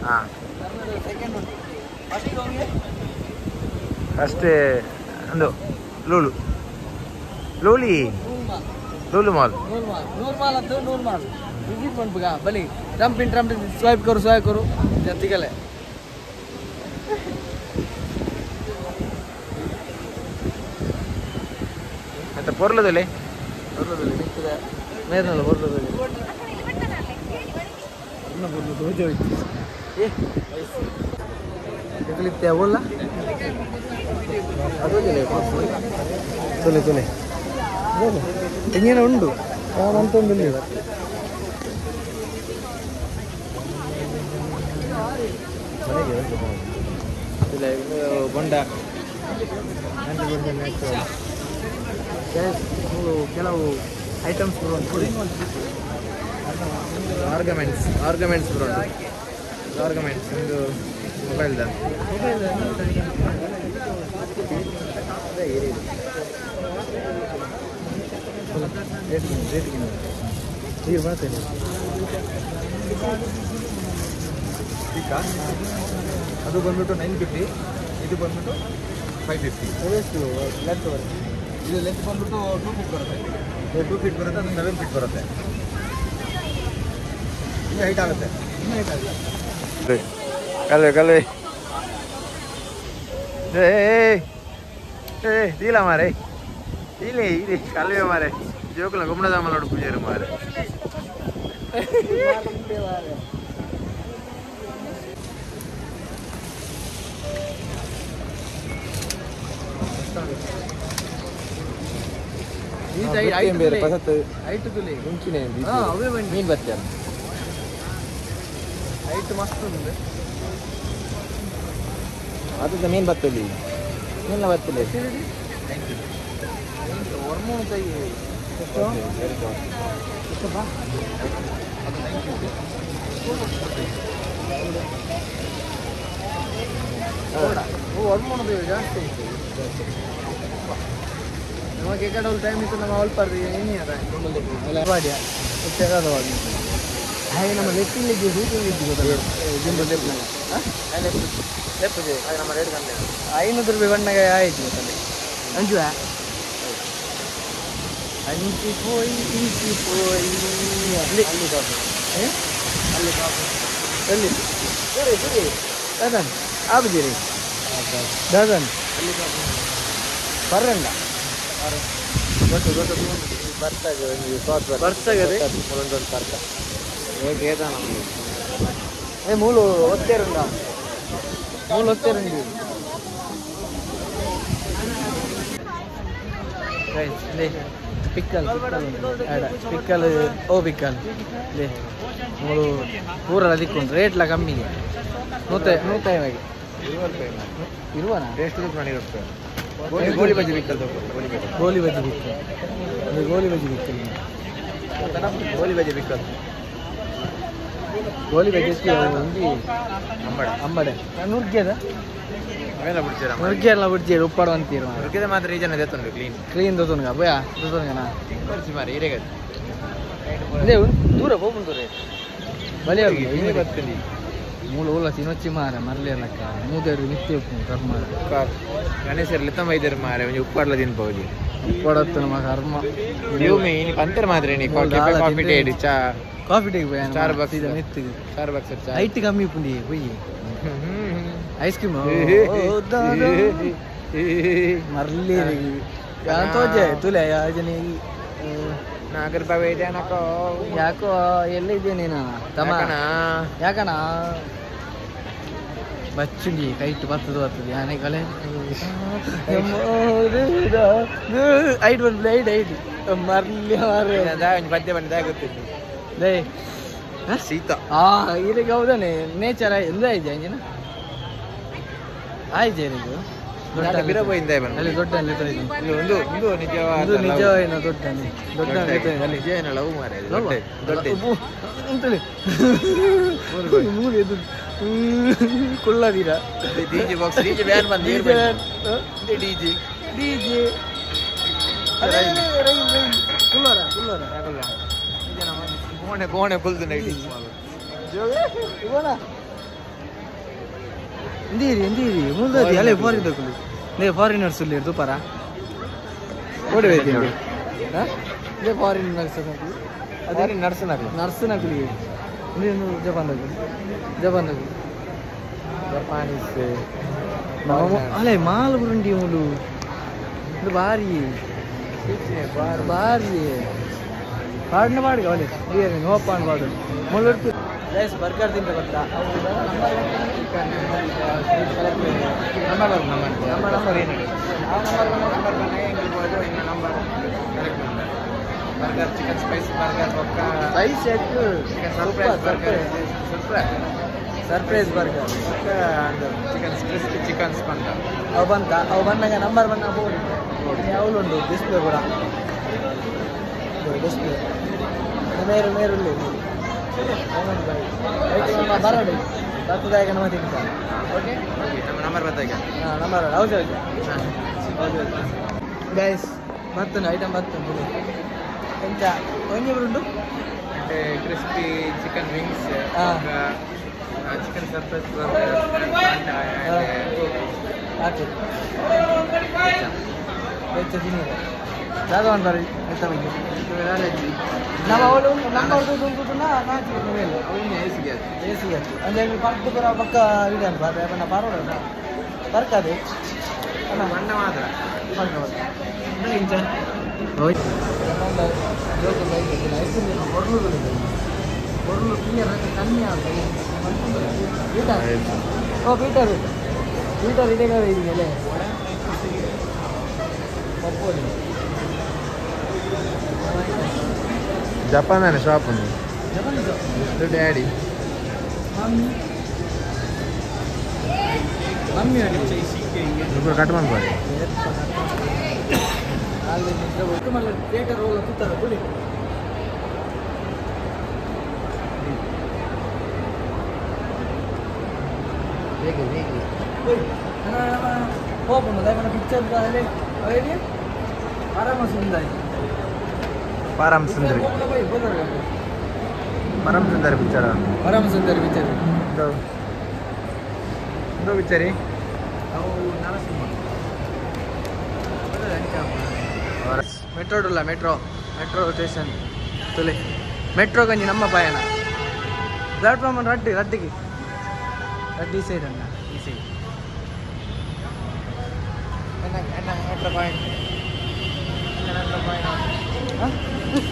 ಹಾಂ ಫಸ್ಟ್ ಒಂದು लूलू मॉल ಅಂತ ನೂರು ಮಾಲ್ ವಿಸಿಟ್ ಮಾಡ್ಬೇಕ ಬಲಿ ಟ್ರಂಪ್ ಸ್ವೈಪ್ ಕರು ಸಿಗಲ್ಲ ಮತ್ತೆ ಪೊರ್ಲದಲ್ಲಿ ನಿಂತದ ಮೇರ್ನಲ್ಲ ಪೊರ್ಲದಲ್ಲಿ ಇನ್ನು ಪೊರ್ಲು ದೋಜ ಹೋಯ್ತು ಎಗಲಿತ್ತೆ ಅವಲ್ಲ ತೊಲೆ ತೆಂಗಿನ ಉಂಡು ನಾನಂತೊಂದು ಬೊಂಡ ಕೆಲವು ಐಟಮ್ಸ್ ಬರುವಂತ ಆರ್ಗಮೆಂಟ್ಸ್ ಬರುವಂತ ಆರ್ಗಮೆಂಟ್ಸ್ ಒಂದು ಮೊಬೈಲ್ದ ನೀರು ಮಾಡ್ತೇನೆ ಅದು ಬಂದ್ಬಿಟ್ಟು 950 ಇದು ಬಂದ್ಬಿಟ್ಟು 550 ಎಷ್ಟು ಲೆಂತ್ ಬರುತ್ತೆ ಇದು ಲೆಂತ್ ಬಂದ್ಬಿಟ್ಟು 2 ಫೀಟ್ ಬರುತ್ತೆ 2 ಫೀಟ್ ಬರುತ್ತೆ ಅದು 7 ಫೀಟ್ ಬರುತ್ತೆ ಹೈಟ್ ಆಗುತ್ತೆ. ಕಲ್ವೆ ಇಲ್ಲ ಮಾರೆ ಇಲ್ಲಿ ಕಲ್ವೆ ಮಾರೆ ಜೋಕುಲ ಗುಮ್ಮಡದಾಮ ನೋಡು ಪೂಜಾರಿ ಮಾರೆ. ಬೇರೆ ಪಸತ್ತು ಹೈಟ್ ತುಲಿ ಮುಂಚಿನ ಅವೇ ಮೀನು ಬರ್ತೀಯ ಹೈಟ್ ಮಸ್ತ್ ಉಂಟು ಅದು ಮೀನು ಬರ್ತದೆ ಮೀನ ಬರ್ತಿಲ್ಲ ಹೊರ್ಮೂಣು ಕೈ ಹೊರ್ಮೂಣದು ಜಾಸ್ತಿ ನಮಗೆ ಕಡೆ ಟೈಮ್ ಇತ್ತು ನಮ್ಮ ಅಲ್ಪಾರ್ದು ಏನೇ ಅದ ಹಾಗೆ ನಮ್ಮ ಲೆಫ್ಟಿಲ್ಲಿದ್ದು ಹೂಟಿಲ್ಲಿದ್ದು ನಮ್ಮ ರೇಟ್ ಗಂಟೆ 500 ರೂಪಾಯಿ ಬಣ್ಣಗೆ ಆಯಿತು ಗೊತ್ತಲ್ಲಿ ಅಂಜುವ ಅಂಚಿ ಪೋಯಿ ಇಂಚಿ ಪೋಯಿ ಅಲ್ಲಿ ಅಲ್ಲಿ ಕಾಫಿ ಅಲ್ಲಿ ಕಾಫಿ ಎಲ್ಲಿ ಸರಿ ಸರಿ ದದನ್ ಆಗುದಿರಿ ದದನ್ ಅಲ್ಲಿ ಕಾಫಿ ಬರ್ರಂಡ ಗೊತ್ತು ಗೊತ್ತು ಬರ್ತಾಗೆ ಬರ್ತಾಗದೆ ಒಂದು ಬರ್ತ ಹೇಗೆ ಏದ ನಮಗೆ ಮೂಲು ಒತ್ತೇರುಂಡ ಮೂಲು ಒತ್ತೇರುಂಡಿ పిక్కల్ పిక్కల్ ఓ పిక్కల్ మూడు కూరలు అదిక్కుంటు రేట్ల కమ్మిగా 150 ఇరువనా టేస్ట్ ಗೋಲಿ ಬಜ್ಜಿ ಬಿಕ್ಕಲ್ ಗೋಲಿ ಬಜ್ಜಿ ಬಿಕ್ಕಲ್ ಗೋಲಿ ಬಜ್ಜಿ ಬಿಕ್ಕಲ್ ಗೋಲಿ ಬಜ್ಜಿ ಬಿಕ್ಕಲ್ ಗೋಲಿ ಬಜ್ಜಿ ಅಂಬಡೆ ಅಂಬಡೆ ನುಗ್ಗೆದ ನುಗ್ಗೆ ಎಲ್ಲ ಬಿಡ್ತೀರಿ ಉಪ್ಪಾಡು ಅಂತೀರು ನುಗ್ಗೆದ ಮಾತ್ರ ಈ ಜನ ತೆತ್ತುಂಡು ಕ್ಲೀನ್ ತೊತ್ತುನ್ಗ ಭಯ ತೊತ್ತುನ್ಗನ ಖರ್ಚು ಮಾರಿ ಹಿರೇಗದು ಇದೇ ದೂರ ಹೋಗ್ಬಂದೂರೆ ಬಲಿ ಆಗಿ ಬರ್ತೀನಿ ಮೂಲ ಊಲ ತಿನ್ನೊಚ್ಚಿ ಮಾರ ಮರಲಿ ಅಲ್ಲಕ್ಕ ಮೂದೇರು ನಿತ್ಯ ಉಪ್ಪು ಕರ್ಮ ಗಣೇಶರಲ್ಲಿ ತಮ್ಮೈದರು ಮಾರ ಉಪ್ಪಾಡ್ಲ ತಿನ್ಬಹುದು ಉಪ್ಪಾಡತ್ತು ನಮ್ಮ ಕರ್ಮ ನೀವು ಇನ್ನು ಪಂತರ ಮಾತ್ರ ಕಾಫಿ ಟೇ ಚಾ ಕಾಫಿ ಟೇಗೆ போய் ஸ்டார்பக்ஸ் இது நித்துக்கு ஸ்டார்பக்ஸ் ஹைட் கம்மி புண்டி போய் ஐஸ்கிரீம் ಮರಲಿ ತೋಜೆ ತುಲೆ ಯಾಜನಿ ನಾಗರ ಬಾವೆ ಇದೆ ಅನಕೋ ಯಾಕೋ ಎಲ್ಲಿದ್ದೆ ನೀನು ತಮ್ಮ ಯಾಕಣ ಬಚ್ಚುಂಡಿ ಕೈಟ್ ಬರ್ತದೆ ಯಾನೆ ಕಲೆ ಐಟ್ ಬಂದು ಐಟ್ ಮರಲಿ ಪದ್ಯ ಬಂದ ಗೊತ್ತಿಲ್ಲ ಲೇ ಸೀತಾ ಇದಕ್ಕೆ ಹೌದಾನೆ ನೇಚರ್ ಎಂದ ಇದೆ ಅಂಜಿನ ಆಯ್ತು ಇದು ಅಲ್ಲಿ ದೊಡ್ಡ ನಿಜವೇನೋ ದೊಡ್ಡ ನಿಜವೇನೋ ಲವ್ ಮಾರೆ ಕುಳ್ಳದೀರ ಡಿಜೆ ಬಾಕ್ಸ್ ಡಿಜೆ ಬ್ಯಾನ್ ಬಂದು ಡಿಜೆ ಡಿಜೆ ಕುಲ್ಲರ ಕುಲ್ಲರ ಕೋಣೆ ಕೋಣೆ ಕುಲ್ದು ನೈಟ್ ಎಂದಿರಿ ಎಂದಿರಿ ಮುಂದೆ ಅಲ್ಲೇ ಫಾರಿನ್ ತಗೊಳ್ಳಿ ನೇ ಫಾರಿನರ್ಸ್ ಇಲ್ಲಿ ದುಪಾರ ಓಡಬೇಕು ಇದೇ ಫಾರಿನ್ ನರ್ಸ್ ಅದೇ ನರ್ಸ್ನಾಗಲಿ ಇನ್ನೇನು ಜಪಾನ್ದಾಗಲಿ ಜಪಾನೀಸ್ ಅಲ್ಲೇ ಮಾಲ್ ಬುರುಂಡಿ ಮೂಲು ಇದು ಭಾರಿ ಭಾರಿ ಪಾಡ್ನ ಪಾಡ್ಗ ಅವಳಿ ನೋಪ ಅನ್ಬಾರ್ದು ಮುಳ್ಳು ರೈಸ್ ಬರ್ಗರ್ ತಿಂತ ಗೊತ್ತಾ ನಂಬರ್ ಏನು burger chicken spicy burger spicy ಆಯ್ತು surprise burger surprise burger chicken crispy chickens ಬಂದ ಅವು ಬಂದಾಗ ನಂಬರ್ ಬಂದಾಗ ನೋಡಿ ಅವಳುಂಟು ಡಿಸ್ಪ್ಲೇ ಕೂಡ ಡಿಸ್ಪ್ಲೇ ಮೇರುಳ್ಳಿ ಬರೋಡಿ ಬರ್ತದಾಗ ನಮ್ಮ ತಿಂತ ಓಕೆ ನಮ್ಮ ನಂಬರ್ ಬರ್ತಾಗ ಹಾಂ ನಂಬರ್ ಹೌದು ಗೈಸ್ ಬರ್ತುಂಡು ಐಟಮ್ ಬರ್ತುಂಡು ಎಂತ ಒಂಜಿ crispy chicken wings chicken surprise ಹಾಕಿ ವೆಚ್ಚ ತಿನ್ನಿದೆ ಅದು ಅಂತಾರೆ ಎತ್ತ ಬಗ್ಗೆ ನಮ್ಮ ಅವಳು ನಮ್ಮ ಅವ್ರದ್ದು ತುಂಬ್ಕೊಂಡ ನಾಚಿಗೆ ಏಸಿಗೆ ಅಂದರೆ ಪಕ್ಕ ಬರೋ ಪಕ್ಕ ಇದೆ ಅಂತ ನಾ ಬರೋಣ ಬರ್ಕದೆ ಅಲ್ಲ ಮಣ್ಣ ಮಾತ್ರ ಇಂಚ பொருள் கிளியர் கம்மியாக ஓ பீட்டர் பீட்டர் இதே வைங்களே ಜಪಾನ್ ಶಾಪ್ ఉంది ಡ್ಯಾಡಿ ಮಮ್ಮಿ ఇప్పుడు కట్టమని పోయి మళ్ళీ థియేటర్ రోజు చూస్తారా గుడి ಹೋಗ್ಬೋದು మన పిక్చర్ కావాలి అవేది పరమ సుందరి పరమ సుందరి పరమ సుందరి పిక్చర్ పరమ సుందరి పిక్చర్ ఇంకో పిక్చర్ ಮೆಟ್ರೋ ಟುಲ್ಲ ಮೆಟ್ರೋ ಮೆಟ್ರೋ ಸ್ಟೇಷನ್ ತುಲೆ ಮೆಟ್ರೋ ಗಂಜಿ ನಮ್ಮ ಪಯಣ ಪ್ಲಾಟ್ಫಾರ್ಮ್ ರಡ್ಡಿಗೆ ರಡ್ಡಿ ಸೈಡ್ ಅಣ್ಣ ಈ ಸೈಡ್ ಮೆಟ್ರೋ ಪಾಯಿಂಟ್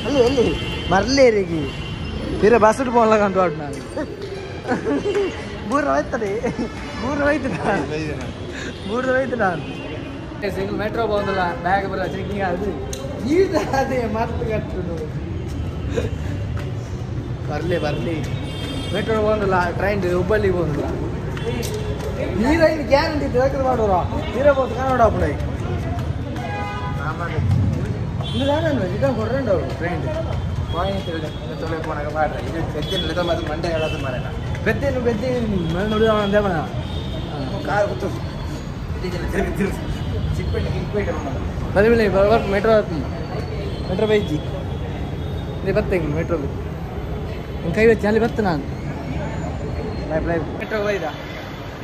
ಅಲ್ಲಿ ಎಲ್ಲಿ ಮರ್ಲೇರಿಗೆ ಬೇರೆ ಬಸ್ పోవాలంట ನಾನು ಮೂರು ಹೋಯ್ತು ನಾನು సింగిల్ మెట్రో బాగుందిలా బ్యాగ్ బరా చెకింగ్ అది ఇది అదే మస్తు కట్టుడు ಬರ್ಲಿ ಮೆಟ್ರೋ ಬಾಗುಂದಿಲ್ಲ ಟ್ರೈನ್ ಹುಬ್ಬಳ್ಳಿ ಬಾಗುಂದಿಲ್ಲ ನೀರೈನ್ ಗ್ಯಾರಂಟಿ ತಿಳ್ಕೊಂಡು ಮಾಡೋರು ನೀರಬಹುದು ಕನ್ನಡ ಅಪ್ಪಳೈ ಇದು ನಾನು ಇದನ್ನು ಕೊಡ್ರಂಡು ಅವರು ಟ್ರೈನ್ ಪಾಯಿಂಟ್ ತೊಲೆ ಪೋನಾಗ ಮಾಡ್ರಿ ಇದು ಬೆದ್ದಿನ ಮತ್ತೆ ಮಂಡೆ ಹೇಳೋದು ಮಾರೇನ ಬೆದ್ದಿನ ಮೇಲೆ ನೋಡಿದ ಅಂದೇ ಮನ ಕಾರ್ ಗೊತ್ತು ಬದಲಿ ಮೆಟ್ರೋ ಬೈಜಿ ಇಲ್ಲಿ ಬತ್ತೆ ಮೆಟ್ರೋ ಕೈ వచ్చి ಅಲ್ಲಿ ಬತ್ತ ನಾನು ಮೆಟ್ರೋ ಬೈದ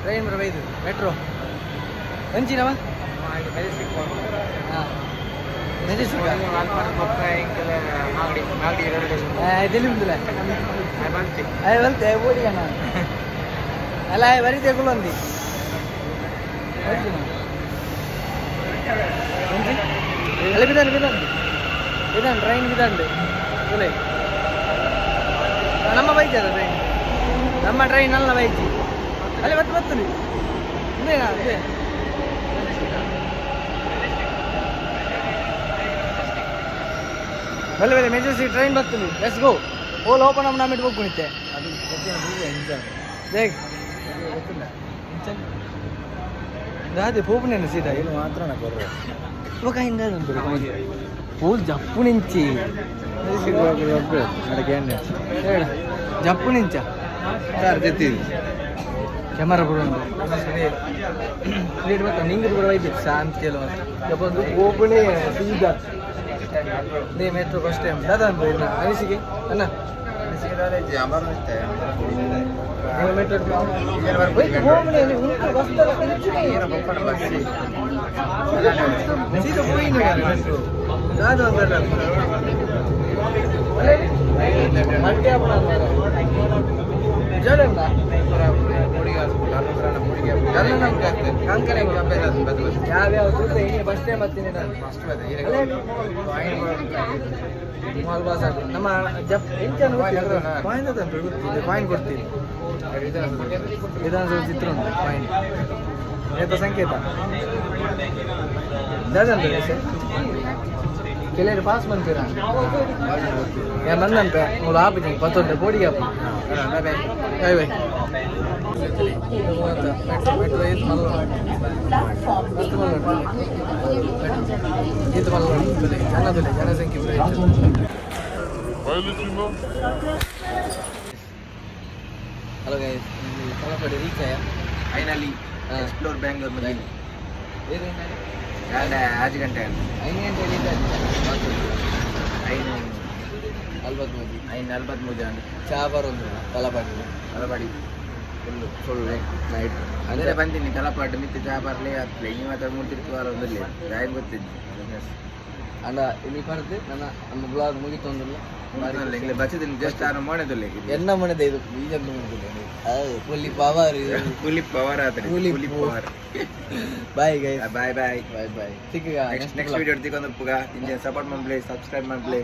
ಟ್ರೈನ್ ಬೈದು ಮೆಟ್ರೋ ಹಂಚಿನವ తెలియదులే అది వెళ్తే ఓడిగా ನಾನು అలా వరి తెగులు ఉంది ಅಲ್ಲಿ ಬಿದ್ದಾನೆ ಟ್ರೈನ್ ಬಿದ್ದಾನೆ ನಮ್ಮ ಬೈಕ್ ಅದ ಟ್ರೈನ್ ನಮ್ಮ ಟ್ರೈನ್ ಅಲ್ಲ ಬೈಕ್ ಅಲ್ಲಿ ಬರ್ತದೆ ಇದೇನಾ ಇದೆ ಬಲ್ಲ ಮೆಜೆಸ್ಟಿಕ್ ಟ್ರೈನ್ ಬರ್ತದೆ ಲೆಟ್ಸ್ ಗೋ ಓಲ್ ಓಪನ್ ಅಪ್ ನಮ್ಮಿಟ್ಟು ಹೋಗ್ಕೊಂಡಿದ್ದೆ ದೇಖ್ రాదే పోపు నేను సీదా ఇది మాత్రం ఒక ಹಿಂದೆ ಪೂಲ್ ಜಪ್ಪು ನಿಂಚಿ ಜಪ್ಪು ನಿಂಚ ಸರ್ ಜೊತ್ತೀವಿ ಕ್ಯಾಮರಾ ಕೂಡ ಉಂಟು ಬರ್ತಾ ನಿಂಗೆ ಕೂಡ ಹೋಯ್ತು ಶಾಂತಿ ಬಂದು ಹೋಗ್ಬಿಡಿ ಸೀದಾ ನೀ ಮೆಟ್ರೋ ಫಸ್ಟ್ ಟೈಮ್ ದಾದಾ ಅಂತ ಅನಿಸಿಕೆ ಅಣ್ಣ ಮೆಟ್ರೋ ಸೀದಾ ಹೋಗಿ ದಾದಾ ಮಲ್ಟಿ ಅಪ್ಪ ಜಡಂಡ ಯಾವ್ಯಾವ ಫಸ್ಟ್ ಟೈಮ್ ಬರ್ತೀನಿ ನಮ್ಮ ಪಾಯಿಂಟ್ ಕೊಡ್ತೀವಿ ವಿಧಾನಸೌಧ ಚಿತ್ರ ಉಂಟು ಪಾಯಿಂಟ್ ಏತ ಸಂಕೇತ ಕೆಲವರು ಪಾಸ್ ಮಾಡ್ತೀರಾ ನಾನು ಬಂದಂತೆ ನೋಡಿ ಆಪಿದ್ದೀನಿ 10 ಕೋಡಿಗೆ ಆಪ ಬೈ ಬೈ ಮೆಟ್ರೋ ಇದು ಮಲ್ಲ ಇದು ಮಲ್ಲ ಜನಸಂಖ್ಯೆ ಹಲೋ ಗೈಸ್ ಕಳಪಡಿ ರೀಚ್ ಆಯ ಫೈನಲಿ ಎಕ್ಸ್ಪ್ಲೋರ್ ಬ್ಯಾಂಗ್ಳೂರ್ मध्ये आज ಗಂಟೆ 5 ಗಂಟೆ 5:43 ಚಾ ಬರೋದು ತಲಪಾಡಿ ಫುಲ್ ನೈಟ್ ಅಂದರೆ ಬಂದಿನಿ ತಲಪಾಡಿ ಮಿತ್ತು ಚಾ ಬರಲಿ ಅತ್ಲೆ ನೀವು ಮಾತ್ರ ಮೂರ್ತಿರ್ತು ವಾರ ಒಂದಲ್ಲಿ ಜಾಯಿನ್ ಗೊತ್ತಿದ್ದು ಅಂಡ ಇಲ್ಲಿ ಬರ್ತದೆ ನಮ್ಮ ಬ್ಲಾಗ್ ಮುಗಿತೊಂದಿಲ್ಲ ಬಚ್ಚದಿಲ್ಲ ಜಸ್ಟ್ ಆನ ಮಾಡೋದಿಲ್ಲ ಎನ್ನ ಮನೆದ ಇದು ಬೀಜನ್ನು ಮಾಡಿಲ್ಲ fully power bye guys bye bye bye bye ಸಿಕ್ಕ ನೆಕ್ಸ್ಟ್ ವಿಡಿಯೋ ತೆಗೊಂಡು ಪುಗ ಸಪೋರ್ಟ್ ಮಾಡ್ಲಿ ಸಬ್ಸ್ಕ್ರೈಬ್ ಮಾಡ್ಲಿ